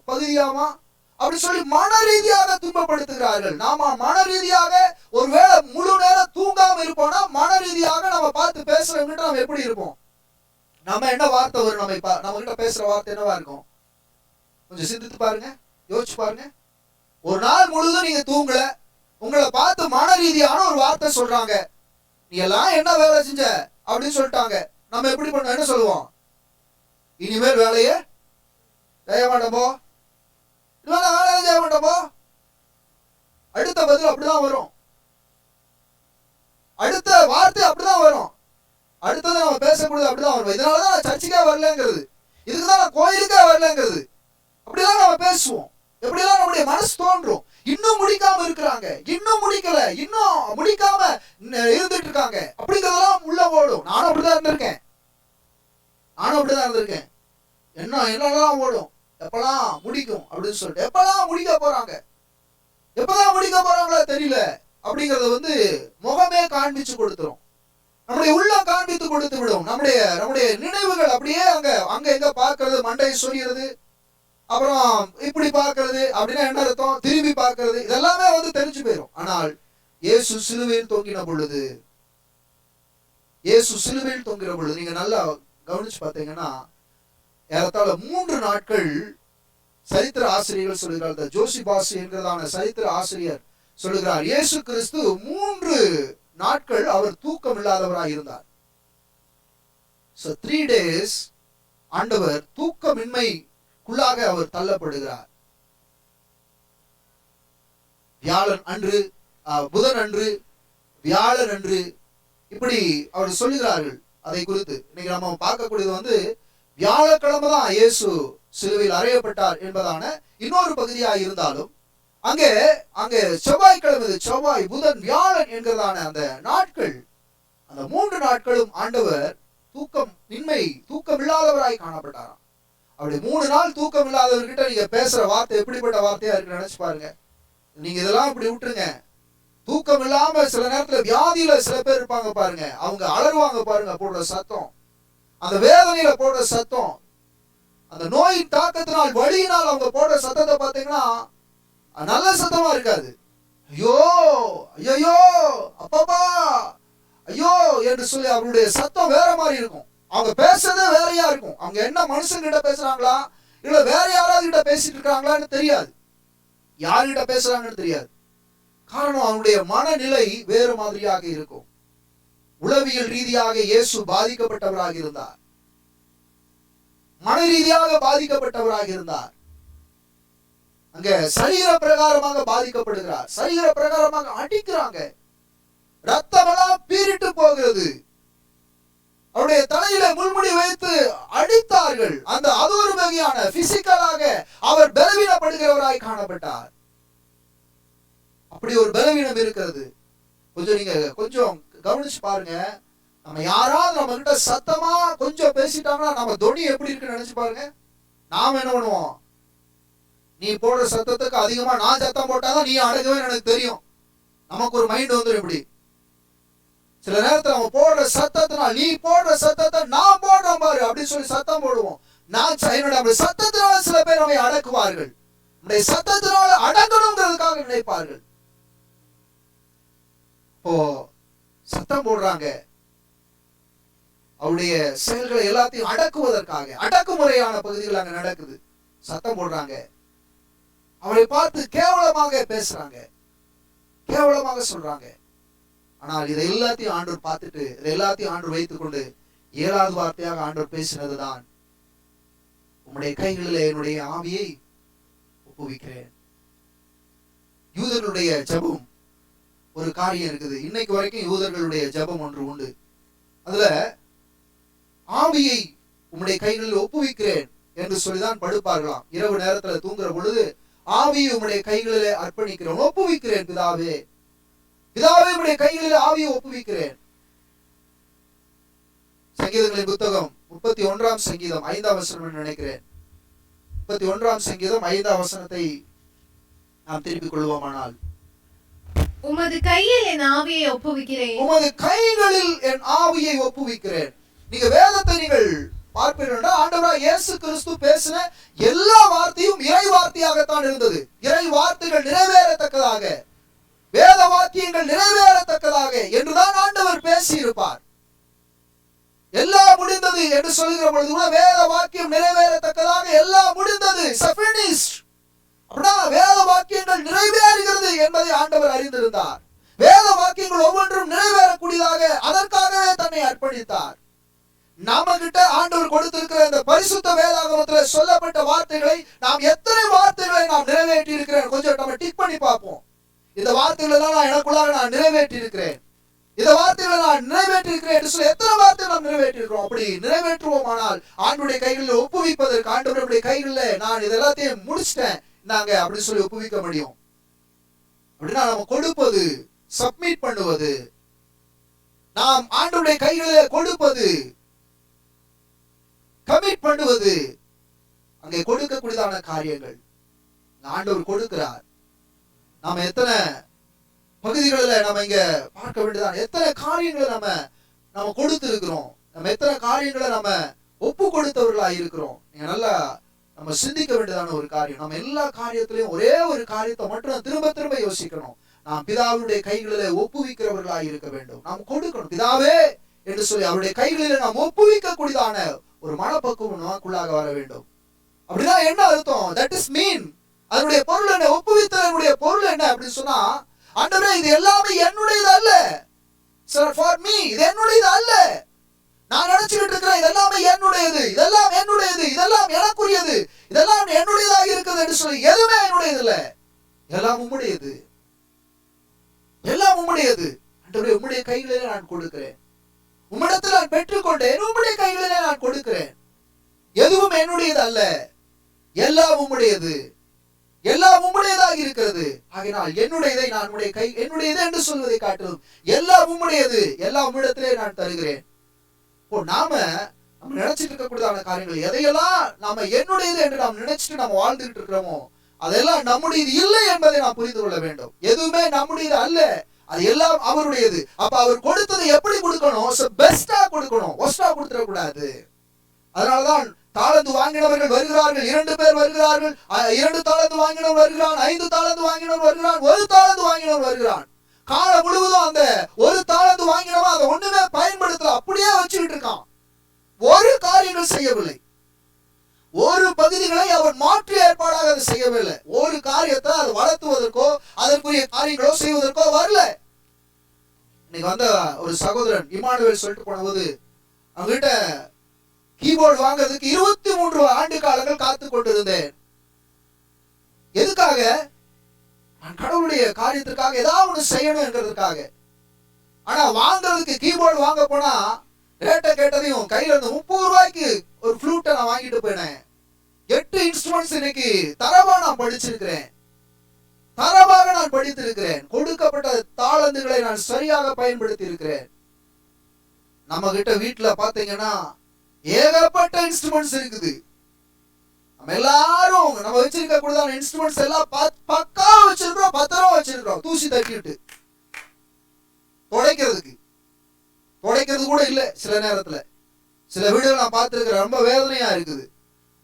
பகுதியாமா அப்படி சொல்லி மன ரீதியாக துன்பப்படுத்துகிறார்கள். நாம மன ரீதியாக ஒருவேளை முழு நேரம் தூங்காம இருப்போம்னா மன ரீதியாக நம்ம பார்த்து பேசுறவங்க நம்ம எப்படி இருப்போம்? நம்ம என்ன வார்த்தை வரும்? நம்ம கிட்ட பேசுற வார்த்தை என்னவா இருக்கும்? கொஞ்சம் சிந்தித்து பாருங்க, யோசிச்சு பாருங்க. ஒரு நாள் முழுதும் நீங்க தூங்கல, உங்களை பார்த்து மன ரீதியான ஒரு வார்த்தை சொல்றாங்க, நீ எல்லாம் என்ன வேலை செஞ்ச அப்படின்னு சொல்லிட்டாங்க. நம்ம எப்படி பண்ண என்ன சொல்லுவோம்? இனிமேல் வேலையே செய்ய மாட்டோம்போ, வேலையை செய்ய மாட்டோம்போ. அடுத்த பதில் அப்படிதான் வரும், அடுத்த வார்த்தை அப்படிதான் வரும், அடுத்தது நம்ம பேசக்கூடியது அப்படிதான் வரும். இதனாலதான் நான் சர்ச்சுக்கே வரலங்கிறது, இதுக்குதான் நான் கோயிலுக்கே வரலங்கிறது, அப்படிதான் நம்ம பேசுவோம். எப்படிதான் நம்முடைய மனசு தோன்றும். இன்னும் முடிக்காம இருக்கிறாங்க, இன்னும் முடிக்கல, இன்னும் முடிக்காம இருந்துட்டு இருக்காங்க அப்படிங்கறதெல்லாம் உள்ள ஓடும். நானும் அப்படிதான் இருந்திருக்கேன். என்னெல்லாம் ஓடும், எப்பெல்லாம் முடிக்கும் அப்படின்னு சொல்லிட்டு, எப்பெல்லாம் முடிக்க போறாங்க, எப்பதான் முடிக்க போறாங்களோ தெரியல அப்படிங்கறத வந்து முகமே காண்பிச்சு கொடுத்துரும். நம்முடைய உள்ளம் காண்பித்து கொடுத்து விடும். நம்முடைய நினைவுகள் அப்படியே அங்க எங்க பார்க்கறது, மண்டையை சொல்லிடுறது, அப்புறம் இப்படி பார்க்கறது அப்படின்னா என்ன அர்த்தம், திரும்பி பார்க்கறது, இதெல்லாமே வந்து தெரிஞ்சு போயிடும். ஆனால் இயேசு சிலுவையில் தொங்கின பொழுது, நீங்க நல்லா கவனிச்சு பார்த்தீங்கன்னா, ஏறத்தாழ 3 நாட்கள் சரித்திர ஆசிரியர்கள் சொல்லுகிறார். ஜோசிபாஸ் என்கிறதான சரித்திர ஆசிரியர் சொல்லுகிறார், இயேசு கிறிஸ்து 3 நாட்கள் அவர் தூக்கம் இல்லாதவராய் இருந்தார். 3 days ஆண்டவர் தூக்கமின்மைக்குள்ளாக அவர் தள்ளப்படுகிறார். வியாழன் அன்று, புதன் அன்று, வியாழன் அன்று இப்படி அவர் சொல்லுகிறார்கள். அதை குறித்து இன்னைக்கு நம்ம பார்க்கக்கூடியது வந்து வியாழக்கிழமை தான் இயேசு சிலுவையில் அறையப்பட்டார் என்பதான இன்னொரு பகுதியாக இருந்தாலும், அங்கே செவ்வாய், புதன், வியாழன் என்கிறதான அந்த நாட்கள், அந்த 3 நாட்களும் ஆண்டவர் தூக்கம் இல்லாதவராய் காணப்பட்டாராம். அப்படி 3 நாள் தூக்கம் இல்லாதவர்கிட்ட நீங்க பேசுற வார்த்தை எப்படிப்பட்ட வார்த்தையா இருக்கு நினைச்சு பாருங்க. நீங்க இதெல்லாம் இப்படி விட்டுருங்க. தூக்கம் இல்லாம சில நேரத்துல வியாதியில சில பேர் இருப்பாங்க பாருங்க, அவங்க அலறுவாங்க பாருங்க, போடுற சத்தம், அந்த வேதனையில போடுற சத்தம், அந்த நோயின் தாக்கத்தினால் வலியினால் அவங்க போடுற சத்தத்தை பார்த்தீங்கன்னா நல்ல சத்தமா இருக்காது. ஐயோ அப்பப்பா ஐயோ என்று சொல்லி அவருடைய சத்தம் வேற மாதிரி இருக்கும். அவங்க பேசுறதே வேறையா இருக்கும். அவங்க என்ன மனுஷங்கிட்ட பேசுறாங்களா இல்ல வேற யாராவது கிட்ட பேசிட்டு இருக்காங்களான்னு தெரியாது, யாருகிட்ட பேசுறாங்கன்னு தெரியாது. காரணம் அவனுடைய மனநிலை வேறு மாதிரியாக இருக்கும். உளவியல் ரீதியாக இயேசு பாதிக்கப்பட்டவராக இருந்தார், மன ரீதியாக பாதிக்கப்பட்டவராக இருந்தார். அங்க சரீர பிரகாரமாக பாதிக்கப்படுகிறார், சரீர பிரகாரமாக அடிக்கிறாங்க, ரத்தமெல்லாம் பீரிட்டு போகிறது, அவருடைய தலையில முள்முடி வைத்து அடித்தார்கள். அது ஒரு வகையான பிசிக்கலாக அவர் பலவீனப்படுகிறவராய் காணப்பட்டார். அப்படி ஒரு பலவீனம் இருக்கிறது. நீங்க கொஞ்சம் கவனிச்சு பாருங்க. நம்ம யாராவது நம்ம கிட்ட சத்தமா கொஞ்சம் பேசிட்டாங்கன்னா நம்ம தொனி எப்படி இருக்குன்னு நினைச்சு பாருங்க. நாம என்ன பண்ணுவோம், நீ போடுற சத்தத்துக்கு அதிகமா நான் சத்தம் போட்டாதான் நீ அடங்கவே எனக்கு தெரியும். நமக்கு ஒரு மைண்ட் வந்துடும். இப்படி சில நேரத்துல நம்ம போடுற சத்தத்தினால், நீ போடுற சத்தத்தை நான் போடுறேன் பாரு அப்படின்னு சொல்லி சத்தம் போடுவோம். என்னோட சத்தத்தினால சில பேர் நம்மை அடக்குவார்கள், நம்முடைய சத்தத்தினால அடங்கணுங்கிறதுக்காக நினைப்பார்கள். இப்போ சத்தம் போடுறாங்க, அவருடைய செயல்களை எல்லாத்தையும் அடக்குவதற்காக அடக்குமுறையான பகுதிகள் அங்க நடக்குது. சத்தம் போடுறாங்க, அவரை பார்த்து கேவலமாக பேசுறாங்க, கேவலமாக சொல்றாங்க. ஆனால் இதை எல்லாத்தையும் ஆண்டவர் பார்த்துட்டு, இதை எல்லாத்தையும் ஆண்டவர் வைத்துக் கொண்டு 7வது வார்த்தையாக ஆண்டவர் பேசினதுதான், உம்முடைய கைகளிலே என்னுடைய ஆவியை ஒப்புவிக்கிறேன். யூதர்களுடைய ஜெபம் ஒரு காரியம் இருக்குது. இன்னைக்கு வரைக்கும் யூதர்களுடைய ஜெபம் ஒன்று உண்டு. அதுல ஆவியை உம்முடைய கைகளில் ஒப்புவிக்கிறேன் என்று சொல்லிதான் படுப்பார்களாம். இரவு நேரத்துல தூங்குற பொழுது ஆவியை உம்முடைய கைகளிலே அர்ப்பணிக்கிறேன், ஒப்புவிக்கிறேன் பிதாவே, பிதாவே உம்முடைய கைகளிலே ஆவியை ஒப்புவிக்கிறேன். சங்கீதங்களின் புத்தகம் 31ஆம் சங்கீதம் 5ஆம் வசனம் நினைக்கிறேன். 31ஆம் சங்கீதம் 5ஆம் வசனத்தை நாம் திருப்பிக் கொள்வோமானால், உமது கையில் என் ஆவியை ஒப்புவிக்கிறேன், உமது கைகளில் என் ஆவியை ஒப்புவிக்கிறேன். நீங்க வேதத்தை நீங்கள் பார்ப்பீர்கள், ஆண்டவராகிய இயேசு கிறிஸ்து பேசின எல்லா வார்த்தையும் இறை வார்த்தையாகத்தான் இருந்தது. இறை வார்த்தைகள் நிறைவேறத்தக்கதாக, வேத வாக்கியங்கள் நிறைவேறத்தக்கதாக என்றுதான் ஆண்டவர் பேசி இருப்பார். எல்லாம் முடிந்தது என்று சொல்லுகிற பொழுது கூட வேத வாக்கியம் நிறைவேறத்தக்கதாக எல்லாம் முடிந்தது, வேத வாக்கியங்கள் நிறைவேறுகிறது என்பதை ஆண்டவர் அறிந்திருந்தார். வேத வாக்கியங்கள் ஒவ்வொன்றும் நிறைவேறக்கூடியதாக அதற்காகவே தன்னை அர்ப்பணித்தார். நாம கிட்ட ஆண்டவர் கொடுத்திருக்கிற இந்த பரிசுத்த வேதாகமத்தில் சொல்லப்பட்ட வார்த்தைகளை நாம் எத்தனை வார்த்தைகளை நாம் நிறைவேற்றி இருக்கிறேன், கொஞ்சம் நம்ம டிக் பண்ணி பார்ப்போம். இந்த வார்த்தைகளை தான் நான் எனக்குள்ளாக நான் நிறைவேற்றி இருக்கிறேன், இந்த வார்த்தைகளை நான் நிறைவேற்றி இருக்கிறேன் என்று சொல்லி எத்தனை வார்த்தைகள் நாம் நிறைவேற்றி இருக்கிறோம். அப்படி நிறைவேற்றுவோமானால் ஆண்டவருடைய கைகளில் ஒப்புவிப்பதற்கு, ஆண்டவருடைய கைகளில் நான் இதெல்லாத்தையும் முடிச்சிட்டேன் நாங்க அப்படி சொல்லி ஒப்புவிக்க முடியும். அப்படின்னா நம்ம கொடுப்பது, சப்மிட் பண்ணுவது, நாம் ஆண்டவருடைய கைகளிலே கொடுப்பது, கமிட் பண்ணுவது, அங்கே கொடுக்கக்கூடியதான காரியங்கள் ஆண்டவர் கொடுக்கிறார். நாம எத்தனை பகுதிகளில் நம்ம இங்க பார்க்க வேண்டியதான எத்தனை காரியங்களை நம்ம கொடுத்து இருக்கிறோம், நம்ம எத்தனை காரியங்களை நம்ம ஒப்பு கொடுத்தவர்களா இருக்கிறோம். நீங்க நல்லா நம்ம சிந்திக்க வேண்டியதான ஒரு காரியம். நம்ம எல்லா காரியத்திலையும் ஒரே ஒரு காரியத்தை மட்டும் திரும்ப திரும்ப யோசிக்கணும். நாம் பிதாவுடைய கைகளிலே ஒப்புவிக்கிறவர்களா இருக்க வேண்டும். நாம் கொடுக்கணும், பிதாவே என்று சொல்லி அவருடைய கைகளிலே நாம் ஒப்புவிக்க கூடியதான ஒரு மனப்பக்குவம் நமக்குள்ளாக வர வேண்டும். அப்படின்னா என்ன அர்த்தம்? That is mean. அதனுடைய பொருள் என்ன? ஒப்புவித்ததனுடைய பொருள் என்ன அப்படின்னு சொன்னா, ஆண்டவரே இது எல்லாமே என்னுடையது அல்ல, சார் ஃபார் மீ, இது என்னுடையது அல்ல. நான் நினைச்சுக்கிட்டு இருக்கிறேன் இதெல்லாமே என்னுடையது, இதெல்லாம் என்னுடையது, இதெல்லாம் எனக்குரியது, இதெல்லாம் என்னுடையதாக இருக்குது என்று சொல்லி எதுவுமே என்னுடையது இல்ல, எல்லாம் உம்முடையது, எல்லாம் உம்முடையது. ஆண்டவரே உம்முடைய கைகளிலே நான் கொடுக்கிறேன், உம்மிடத்தில் நான் பெற்றுக்கொண்டேன், உம்முடைய கைகளிலே நான் கொடுக்கிறேன். எதுவும் என்னுடையது அல்ல, எல்லாம் உம்முடையது, எல்லாம் உம்முடையதாக இருக்கிறது. ஆகையால் என்னுடையதை நான் உம்முடைய கை, என்னுடையது என்று சொல்வதை காட்டிலும் எல்லாம் உம்முடையது, எல்லாம் உம்மிடத்திலே நான் தருகிறேன். நாம நினைச்சிட்டு இருக்கக்கூடியதான காரியங்கள் எதையெல்லாம் நாம என்னுடையது என்று நாம் நினைச்சிட்டு நம்ம வாழ்ந்துட்டு இருக்கிறோமோ அதெல்லாம் நம்முடையது இல்லை என்பதை நாம் புரிந்து கொள்ள வேண்டும். எதுவுமே நம்முடையது அல்ல, அது எல்லாம் அவருடையது. அப்ப அவர் கொடுத்ததை எப்படி கொடுக்கணும்? பெஸ்டா கொடுக்கணும், ஒஸ்டா கொடுத்துட கூடாது. அதனாலதான் தாளந்து வாங்கினவர்கள் வருகிறார்கள், 2 பேர் வருகிறார்கள், 2 தாளந்து வாங்கினவன் வருகிறான், 5 தாளந்து வாங்கினவன் வருகிறான், 1 தாளந்து வாங்கினவன் வருகிறான். காலம் முழுவதும் அந்த 1 தாளந்து வாங்கினவன் அதை ஒண்ணுமே பயன்படுத்தல, அப்படியே வச்சுக்கிட்டு இருக்கான். ஒரு காரியங்கள் செய்யவில்லை, ஒரு பகுதிகளை அவன் மாற்று ஏற்பாடாக அதை செய்யவில்லை. ஒரு காரியத்தை அதை வளர்த்துவதற்கோ அதற்குரிய காரியங்களோ செய்வதற்கோ வரல. இன்னைக்கு வந்த ஒரு சகோதரன் இமானுவேல் சொல்லிட்டு போனபோது, அவங்கிட்ட கீபோர்டு வாங்குறதுக்கு 23 ஆண்டு காலங்கள் காத்து கொண்டிருந்தேன். எதுக்காக? நான் கடவுளுடைய காரியத்திற்காக ஏதாவது ஒண்ணு செய்யணும் என்கிறதுக்காக. ஆனா வாங்குறதுக்கு கீபோர்டு வாங்க போனா ரேட்டை கேட்டதையும் கையில இருந்து 30 ரூபாய்க்கு ஒரு ஃப்ளூட்டை நான் வாங்கிட்டு போயினேன். 8 இன்ஸ்ட்ருமெண்ட்ஸ் இன்னைக்கு தரவா நான் படிச்சிருக்கிறேன், தரவாக நான் படித்திருக்கிறேன். கொடுக்கப்பட்ட தாளந்துகளை நான் சரியாக பயன்படுத்தி இருக்கிறேன். நம்ம கிட்ட வீட்டுல பாத்தீங்கன்னா ஏகப்பட்ட இன்ஸ்ட்ருமெண்ட்ஸ் இருக்குது. நம்ம எல்லாரும் நம்ம வச்சிருக்க கூடாத இன்ஸ்ட்ருமெண்ட்ஸ் எல்லாம் பக்கா வச்சிருக்கிறோம், பத்திரமா வச்சிருக்கிறோம். தூசி தட்டிட்டு துடைக்கிறது கூட இல்ல. சில நேரத்துல சில வீடுகள் நான் பார்த்திருக்கிறேன், ரொம்ப வேதனையா இருக்குது.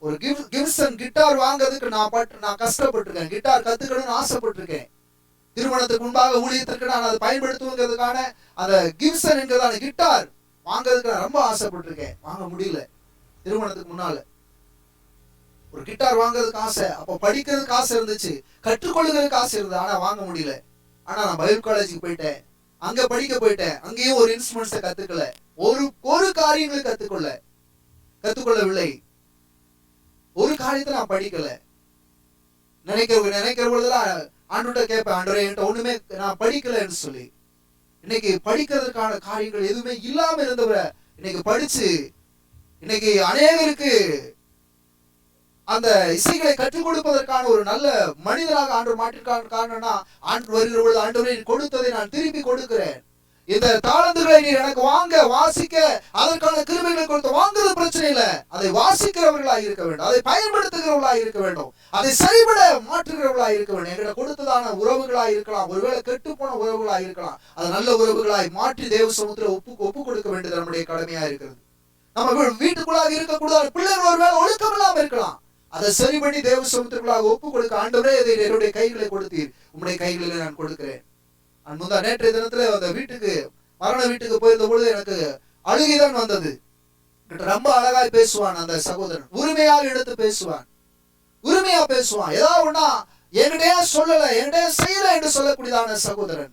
ஒரு கிப்சன் கிட்டார் வாங்குறதுக்கு நான் கஷ்டப்பட்டிருக்கேன், கிட்டார் கத்துக்கணும்னு ஆசைப்பட்டிருக்கேன். திருமணத்துக்கு முன்பாக ஊழியத்திற்கு நான் அதை பயன்படுத்துவதற்கான அந்த கிப்சன் என்கிறதான கிட்டார் வாங்குறதுக்கு நான் ரொம்ப ஆசைப்பட்டிருக்கேன், வாங்க முடியல. திருமணத்துக்கு முன்னால ஒரு கிட்டார் வாங்குறதுக்கு ஆசை, அப்ப படிக்கிறதுக்கு ஆசை இருந்துச்சு, கற்றுக்கொள்ளுறதுக்கு ஆசை இருந்தது, ஆனா வாங்க முடியல. ஆனா நான் பைபிள் காலேஜுக்கு போயிட்டேன், அங்க படிக்க போயிட்டேன், அங்கேயும் ஒரு இன்ஸ்ட்ருமெண்ட்ஸை கத்துக்கல, ஒரு காரியங்களை கத்துக்கொள்ளவில்லை, ஒரு காரியத்தை நான் படிக்கல. நினைக்கிற பொழுதுலாம் ஆண்டவர்கிட்ட கேட்பேன், ஆண்டவரே என்கிட்ட ஒண்ணுமே நான் படிக்கலன்னு சொல்லி. இன்னைக்கு படிக்கிறதுக்கான காரியங்கள் எதுவுமே இல்லாம இருந்தவரை இன்னைக்கு படிச்சு இன்னைக்கு அநேகருக்கு அந்த இசைகளை கற்றுக் கொடுப்பதற்கான ஒரு நல்ல மனிதராக ஆண்டவர் மாற்றிருக்கான காரணம்னா, ஆண்டவர் வருகிற பொழுது ஆண்டவரே கொடுத்ததை நான் திருப்பி கொடுக்கிறேன், இந்த தாளந்துகளை நீர் எனக்கு வாங்க வாசிக்க அதற்கான கிருபைகளை கொடுத்து வாங்குறது பிரச்சனை இல்லை, அதை வாசிக்கிறவர்களாக இருக்க வேண்டும், அதை பயன்படுத்துகிறவர்களாக இருக்க வேண்டும், அதை சரிபட மாற்றுகிறவர்களாக இருக்க வேண்டும். எங்களை கொடுத்ததான உறவுகளாக இருக்கலாம், ஒருவேளை கெட்டு போன உறவுகளாக இருக்கலாம், அது நல்ல உறவுகளாய் மாற்றி தேவ சமூகத்தில் ஒப்பு கொடுக்க வேண்டியது நம்முடைய கடமையா இருக்கிறது. நம்ம வீட்டுக்குள்ளாக இருக்கக்கூடாது, பிள்ளைகள் ஒருவேளை ஒழுக்கம் இல்லாம இருக்கலாம், அதை சரி பண்ணி தேவ சமூகத்துக்குள்ளாக ஒப்பு கொடுக்க, ஆண்டவரே இதை என்னுடைய கைகளை கொடுத்தீர், உம்முடைய கைகளில் நான் கொடுக்கிறேன். நேற்றைய தினத்துல அந்த மரண வீட்டுக்கு போயிருந்த பொழுது எனக்கு அழுகைதான் வந்தது. ரொம்ப அழகாய் பேசுவான் அந்த சகோதரன், உரிமையாக எடுத்து பேசுவான், உரிமையா பேசுவான். ஏதாவது ஒண்ணா என்கிட்ட சொல்லல, என்கிட்ட செய்யல என்று சொல்லக்கூடியதான சகோதரன்,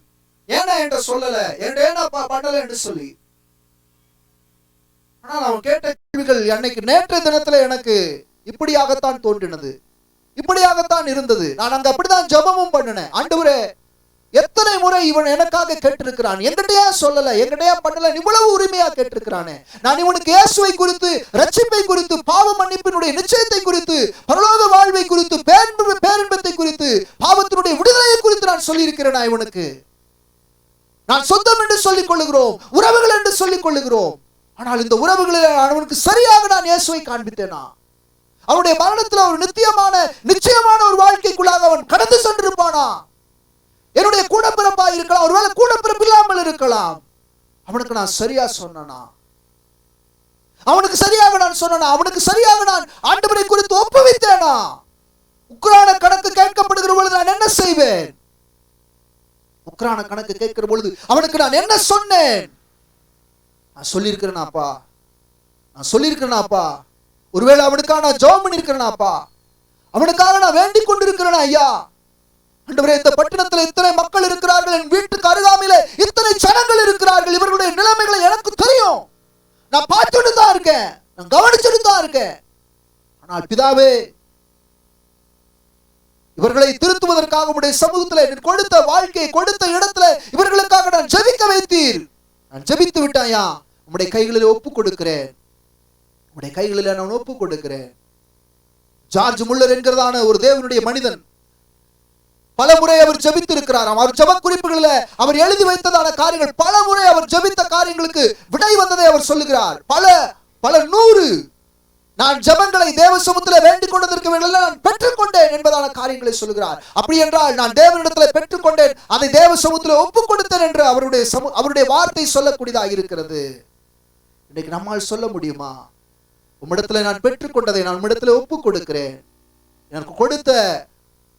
ஏன்னா என்கிட்ட சொல்லல, என்கிட்ட ஏன்னா பண்ணல என்று சொல்லி. ஆனால் அவன் கேட்ட கேள்விகள் அன்னைக்கு நேற்றைய தினத்துல எனக்கு இப்படியாகத்தான் தோன்றினது, இப்படியாகத்தான் இருந்தது. நான் அங்க அப்படிதான் ஜெபமும் பண்ணினேன், ஆண்டவரே எத்தனை முறை இவன் எனக்காக கேட்டிருக்கிறான், என்கிட்டயா சொல்லல, என்கிட்டயா பண்ணல, இவ்வளவு உரிமையா கேட்டிருக்கிறானே. நான் இவனுக்கு இயேசுவை குறித்து, ரட்சிப்பை குறித்து, பாவ மன்னிப்பினுடைய நிச்சயத்தை குறித்து, பரலோக வாழ்வை குறித்து, பேரின்பத்தை குறித்து, பாவத்தினுடைய விடுதலையை குறித்து நான் சொல்லி இருக்கிறேனா இவனுக்கு? நான் சொந்தம் என்று சொல்லிக் கொள்ளுகிறோம், உறவுகள் என்று சொல்லிக் கொள்ளுகிறோம், ஆனால் இந்த உறவுகளில் அவனுக்கு சரியாக நான் இயேசுவை காண்பித்தேனா? அவனுடைய மரணத்தில் ஒரு நிச்சயமான ஒரு வாழ்க்கைக்குள்ளாக அவன் கடந்து சென்றிருப்பானா? என்னுடைய கூட பிறப்பா இருக்கலாம், ஒருவேளை கூட பிறப்பு இல்லாமல் இருக்கலாம். அவனுக்கு நான் சரியா சொன்னா, அவனுக்கு சரியாக நான் சொன்னா, அவனுக்கு சரியாக நான் ஆண்டவரை குறித்து ஒப்புவித்தேனா? உக்ரான கணக்கு கேட்கப்படுகிற பொழுது நான் என்ன செய்வேன்? உக்ரான கணக்கு கேட்கிற பொழுது அவனுக்கு நான் என்ன சொன்னேன்? நான் சொல்லியிருக்கிறேனாப்பா, நான் சொல்லியிருக்கிறேனாப்பா, ஒருவேளை அவனுக்காக நான் ஜெபம் பண்ணியிருக்கிறேனாப்பா, அவனுக்காக நான் வேண்டிக் கொண்டிருக்கிறேனா? ஐயா ஆண்டவரே, இந்த பட்டணத்தில் இத்தனை மக்கள் இருக்கிறார்கள், என் வீட்டுக்கு அருகாமையில இத்தனை ஜனங்கள் இருக்கிறார்கள், இவர்களுடைய நிலைமைகளை எனக்கு தெரியும், நான் பார்த்துட்டு தான் இருக்கேன், நான் கவனிச்சுட்டு தான் இருக்கேன். ஆனால் பிதாவே, இவர்களை திருத்துவதற்காக உடைய சமூகத்தில் கொடுத்த வாழ்க்கையை கொடுத்த இடத்துல இவர்களுக்காக நான் ஜெபிக்க வைத்தீர், நான் ஜெபித்து விட்டாயா, உம்முடைய கைகளில் ஒப்பு கொடுக்கிறேன், உம்முடைய கைகளில் நான் ஒப்பு கொடுக்கிறேன். ஜார்ஜ் முல்லர் என்கிறதான ஒரு தேவனுடைய மனிதன் பல முறை அவர் ஜெபித்து இருக்கிறார். அவர் ஜெப குறிப்புகளில் அவர் எழுதி வைத்ததான காரியங்கள், பல முறை அவர் ஜெபித்த காரியங்களுக்கு விடை வந்ததை அவர் சொல்லுகிறார். பல 100 நான் ஜெபங்களை தேவ சமூகத்தில் வேண்டிக் கொண்டதற்கு நான் பெற்றுக்கொண்டேன் என்பதான காரியங்களை சொல்லுகிறார். அப்படி என்றால் நான் தேவனிடத்தில் பெற்றுக்கொண்டேன், அதை தேவ சமூகத்தில் ஒப்புக் கொடுத்தேன் என்று அவருடைய வார்த்தை சொல்லக்கூடியதாக இருக்கிறது. இன்னைக்கு நம்மால் சொல்ல முடியுமா? உம்மிடத்தில் நான் பெற்றுக்கொண்டதை நான் உம்மிடத்தில் ஒப்புக் கொடுக்கிறேன். எனக்கு கொடுத்த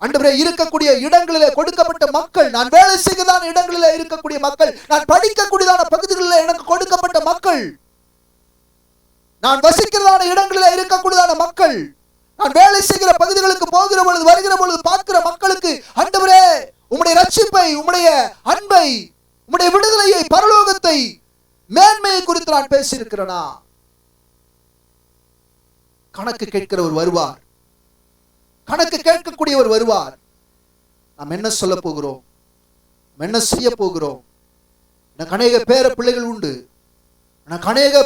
ஆண்டவரே, இருக்கக்கூடிய இடங்களிலே கொடுக்கப்பட்ட மக்கள், நான் வேலை செய்கிறதான இடங்களிலே இருக்கக்கூடிய மக்கள், நான் படிக்கக்கூடியதான பகுதிகளில் எனக்கு கொடுக்கப்பட்ட மக்கள், நான் வசிக்கிறதான இடங்களிலே இருக்கக்கூடியதான மக்கள், நான் வேலை செய்கிற பகுதிகளுக்கு போகிற பொழுது வருகிற பொழுது பார்க்கிற மக்களுக்கு ஆண்டவரே உம்முடைய ரட்சிப்பை, உம்முடைய அன்பை, உம்முடைய விடுதலையை, பரலோகத்தை, மேன்மையை குறித்து நான் பேசியிருக்கிறேனா? கணக்கு கேட்கிறவர் வருவார், கணக்கு கேட்கக்கூடியவர் வருவார். நாம் என்ன சொல்ல போகிறோம்? என்ன செய்ய போகிறோம்? எனக்கு அநேக பேர பிள்ளைகள் உண்டு, எனக்கு அநேக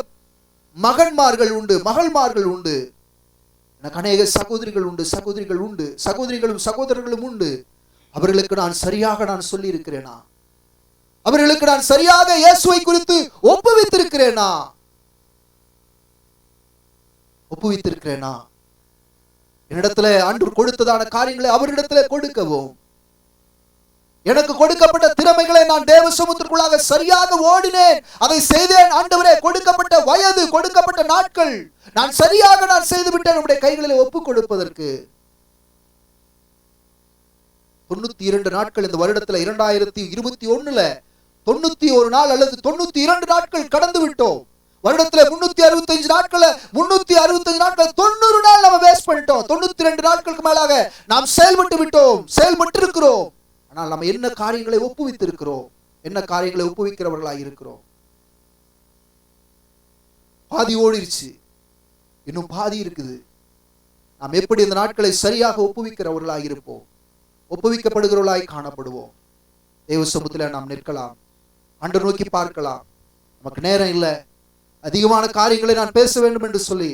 மகன்மார்கள் உண்டு, மகள்மார்கள் உண்டு, எனக்கு அநேக சகோதரிகள் உண்டு, சகோதரிகளும் சகோதரர்களும் உண்டு. அவர்களுக்கு நான் சரியாக நான் சொல்லி இருக்கிறேனா? அவர்களுக்கு நான் சரியாக இயேசுவை குறித்து ஒப்புவித்திருக்கிறேனா? என்னிடத்துல ஆண்டவர் கொடுத்ததான காரியங்களை அவரிடத்துல கொடுக்கவும், எனக்கு கொடுக்கப்பட்ட திறமைகளை நான் தேவ சமூகத்திற்குள்ளாக சரியாக ஓடினேன், அதை செய்தேன். ஆண்டவரே, கொடுக்கப்பட்ட வயது, கொடுக்கப்பட்ட நாட்கள் நான் சரியாக நான் செய்து விட்டேன் நம்முடைய கைகளில் ஒப்புக் கொடுப்பதற்கு. 92 நாட்கள் இந்த வருடத்துல 2021 91 நாள் அல்லது 92 நாட்கள் கடந்து விட்டோம். வருடத்துல 365 நாட்கள் 90 நாள் நம்ம வேஸ்ட் பண்ணிட்டோம். 92 நாட்களுக்கு மேலாக நாம் செயல்பட்டு விட்டோம், செயல்பட்டு இருக்கிறோம். ஆனால் நம்ம என்ன காரியங்களை ஒப்புவித்து இருக்கிறோம்? என்ன காரியங்களை ஒப்புவிக்கிறவர்களாக இருக்கிறோம்? பாதி ஓடிருச்சு, இன்னும் பாதி இருக்குது. நாம் எப்படி இந்த நாட்களை சரியாக ஒப்புவிக்கிறவர்களாக இருப்போம், ஒப்புவிக்கப்படுகிறவர்களாய் காணப்படுவோம். தேவ சமூகத்தில் நாம் நிற்கலாம், ஆண்டவரை நோக்கி பார்க்கலாம். நமக்கு நேரம் இல்லை, அதிகமான காரியங்களை நான் பேச வேண்டும் என்று சொல்லி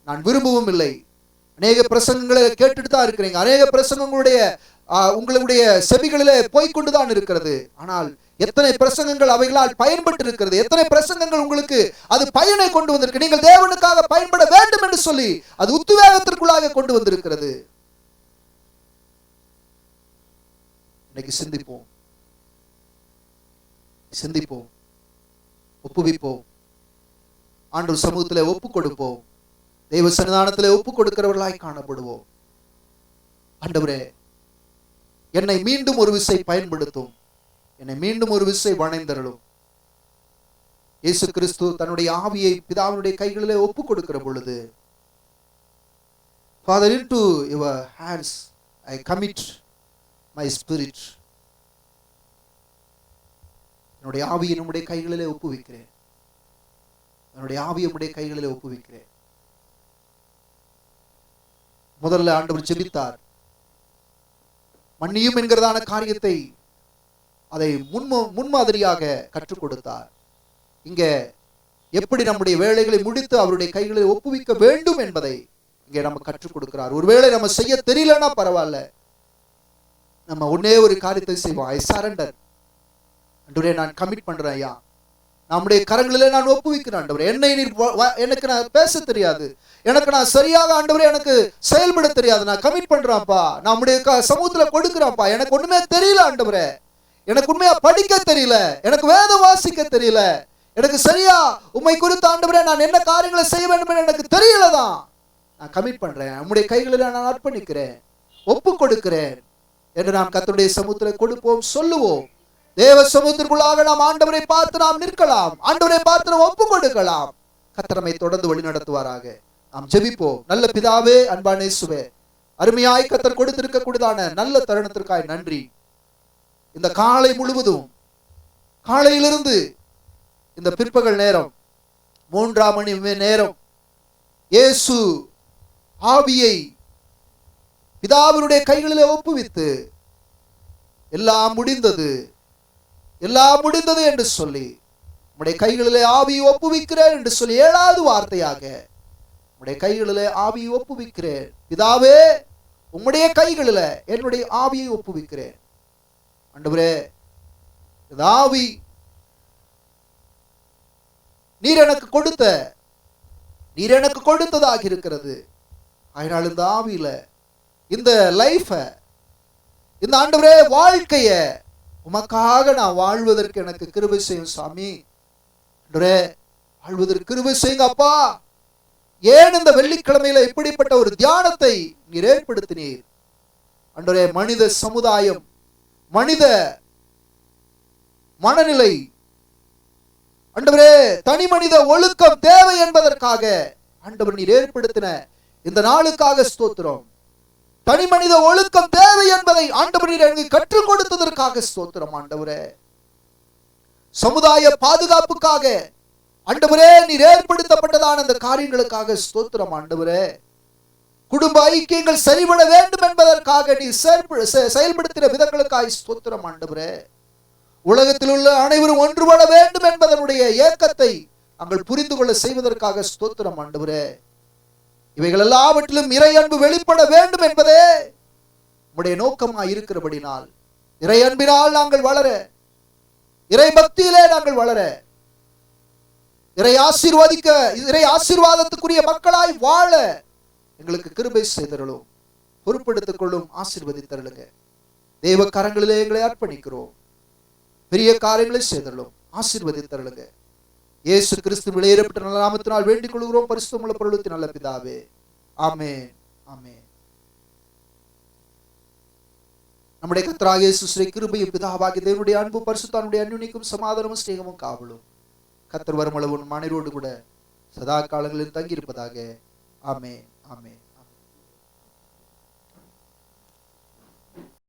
நான் விரும்பவும் இல்லை. அநேக பிரசங்கங்களை கேட்டுட்டு தான் இருக்கிறீங்க, அநேக பிரசங்கங்களுடைய உங்களுடைய செவிகளிலே போய்கொண்டுதான் இருக்கிறது. ஆனால் எத்தனை பிரசங்கங்கள் அவைகளால் பயன்பட்டு இருக்கிறது, எத்தனை பிரசங்கங்கள் உங்களுக்கு அது பயனை கொண்டு வந்திருக்கு, நீங்கள் தேவனுக்காக பயன்பட வேண்டும் என்று சொல்லி அது உத்வேகத்திற்குள்ளாக கொண்டு வந்திருக்கிறது. இன்னைக்கு சிந்திப்போம், சிந்திப்போம், ஒப்புவிப்போம், ஆண்டவர் சமூகத்திலே ஒப்பு கொடுப்போம், தெய்வ சன்னிதானத்திலே ஒப்பு கொடுக்கிறவர்களாய் காணப்படுவோம். ஆண்டவரே, என்னை மீண்டும் ஒரு விசை பயன்படுத்தும், என்னை மீண்டும் ஒரு விசை வணைந்தருளும். இயேசு கிறிஸ்து தன்னுடைய ஆவியை பிதாவினுடைய கைகளிலே ஒப்பு கொடுக்கிற பொழுது, Father, into your hands I commit my spirit. என்னுடைய ஆவியை நம்முடைய கைகளிலே ஒப்புவிக்கிறேன், என்னுடைய ஆவியை நம்முடைய கைகளிலே ஒப்புவிக்கிறேன். முதல்ல ஆண்டவர் ஜெபித்தார், மன்னியும் என்கிறதான காரியத்தை அதை முன்மாதிரியாக கற்றுக் கொடுத்தார். இங்கே எப்படி நம்முடைய வேலைகளை முடித்து அவருடைய கைகளை ஒப்புவிக்க வேண்டும் என்பதை இங்கே நம்ம கற்றுக் கொடுக்கிறார். ஒருவேளை நம்ம செய்ய தெரியலன்னா பரவாயில்ல, நம்ம ஒன்னே ஒரு காரியத்தை செய்வோம். ஐ சரண்டர், ஆண்டவரே நான் கமிட் பண்றேன் ஐயா, நம்முடைய கரங்களிலே நான் ஒப்புவிக்கிறேன். ஆண்டவரே, எனக்கு நான் பேச தெரியாது, எனக்கு நான் சரியாக ஆண்டவரே எனக்கு செயல்பட தெரியாது, நான் கமிட் பண்றேன்ப்பா, நம்முடைய சமூகத்துல கொடுக்கிறேன்ப்பா, எனக்கு ஒண்ணுமே தெரியல ஆண்டவரே, எனக்கு உண்மையா படிக்க தெரியல, எனக்கு வேதம் வாசிக்க தெரியல, எனக்கு சரியா உம்மை குறித்து ஆண்டவரே நான் என்ன காரியங்களை செய்ய வேண்டும் எனக்கு தெரியலதான், நான் கமிட் பண்றேன், நம்முடைய கைகளில் நான் அர்ப்பணிக்கிறேன், ஒப்பு கொடுக்கிறேன் என்று நாம் கர்த்தருடைய சமூகத்தில் கொடுப்போம், சொல்லுவோம். தேவ சமூகத்திற்குள்ளாக நாம் ஆண்டவரை பார்த்து நாம் நிற்கலாம், ஆண்டவரை பார்த்து நாம் ஒப்பு கொடுக்கலாம். கர்த்தர் நம்மை தொடர்ந்து வழி நடத்துவாராக. நாம் ஜெபிப்போம். நல்ல பிதாவே, அன்பான இயேசுவே, அருமையாய் கர்த்தர் கொடுத்திருக்கக்கூடியதான நல்ல தருணத்திற்காய் நன்றி. இந்த காலை முழுவதும், காலையிலிருந்து இந்த பிற்பகல் நேரம் 3 மணி நேரம் இயேசு ஆவியை பிதாவினுடைய கைகளிலே ஒப்புவித்து எல்லாம் முடிந்தது, எல்லாம் முடிந்தது என்று சொல்லி உம்முடைய கைகளிலே ஆவியை ஒப்புவிக்கிறேன் என்று சொல்லி 7வது வார்த்தையாக உம்முடைய கைகளிலே ஆவியை ஒப்புவிக்கிறேன் பிதாவே, உம்முடைய கைகளிலே என்னுடைய ஆவியை ஒப்புவிக்கிறேன். ஆண்டவரே, இந்த ஆவி நீர் எனக்கு கொடுத்ததாக இருக்கிறது. அதனால் இந்த ஆவியில இந்த லைஃப, இந்த ஆண்டவரே வாழ்க்கைய உமக்காக நான் வாழ்வதற்கு எனக்கு கிருபை செய்யும் சாமி. ஆண்டவரே, வாழ்வதற்கு கிருபை செய்யுங்க அப்பா. ஏன் இந்த வெள்ளிக்கிழமையில இப்படிப்பட்ட ஒரு தியானத்தை நீர் ஏற்படுத்தினீர் ஆண்டவரே? மனித சமுதாயம், மனித மனநிலை ஆண்டவரே, தனி மனித ஒழுக்கம் தேவை என்பதற்காக ஆண்டவர் நீர் ஏற்படுத்தின இந்த நாளுக்காக ஸ்தோத்திரம். தனி மனித ஒழுக்கம் தேவை என்பதை ஆண்டவர் நீர் எனக்கு கற்றுக் கொடுத்ததற்காக ஸ்தோத்திரம். ஆண்டவரே, சமுதாய பாதுகாப்புக்காக ஆண்டவரே நீர் ஏற்படுத்தப்பட்டதான அந்த காரியங்களுக்காக ஸ்தோத்திரம். ஆண்டவரே, குடும்ப ஐக்கியங்கள் சரிபட வேண்டும் என்பதற்காக நீ செயல்படுத்தின விதங்களுக்காக ஸ்தோத்திரம். ஆண்டவரே, உலகத்தில் உள்ள அனைவரும் ஒன்றுபட வேண்டும் என்பதனுடைய ஏக்கத்தை நாங்கள் புரிந்து கொள்ள செய்வதற்காக ஸ்தோத்திரம். ஆண்டவரே, இவைகள் எல்லாவற்றிலும் இறை அன்பு வெளிப்பட வேண்டும் என்பதே உம்முடைய நோக்கமாக இருக்கிறபடினால் இறை அன்பினால் நாங்கள் வளர, இறை பக்தியிலே நாங்கள் வளர, இறை ஆசீர்வாதத்துக்குரிய மக்களாய் வாழ எங்களுக்கு கிருபை செய்தருளும், பொறுப்படுத்திக் கொள்ளும், ஆசீர்வதித்தருளுங்க. தேவ கரங்களிலே எங்களை அர்ப்பணிக்கிறோம். பெரிய காரியங்களை செய்தருளும், ஆசீர்வதித்தருளுங்க. இயேசு கிறிஸ்து வெளியேறப்பட்ட நல்ல நாமத்தினால் வேண்டிக் கொள்கிறோம், பரிசுத்தமுள்ள பரலோகத்தின் நல்ல பிதாவே. ஆமென், ஆமென். நம்முடைய கர்த்தராகிய இயேசு ஸ்ரீ கிருபையும் பிதாவாகிய தேவனுடைய அன்பு பரிசுத்தானுடைய அன்யுனிக்கும் சமாதானமும் ஸ்நேகமும் காவலும் கர்த்தர் வருமளவும் மனைரோடு கூட சதா காலங்களில் தங்கியிருப்பதாக. ஆமென், ஆமென்.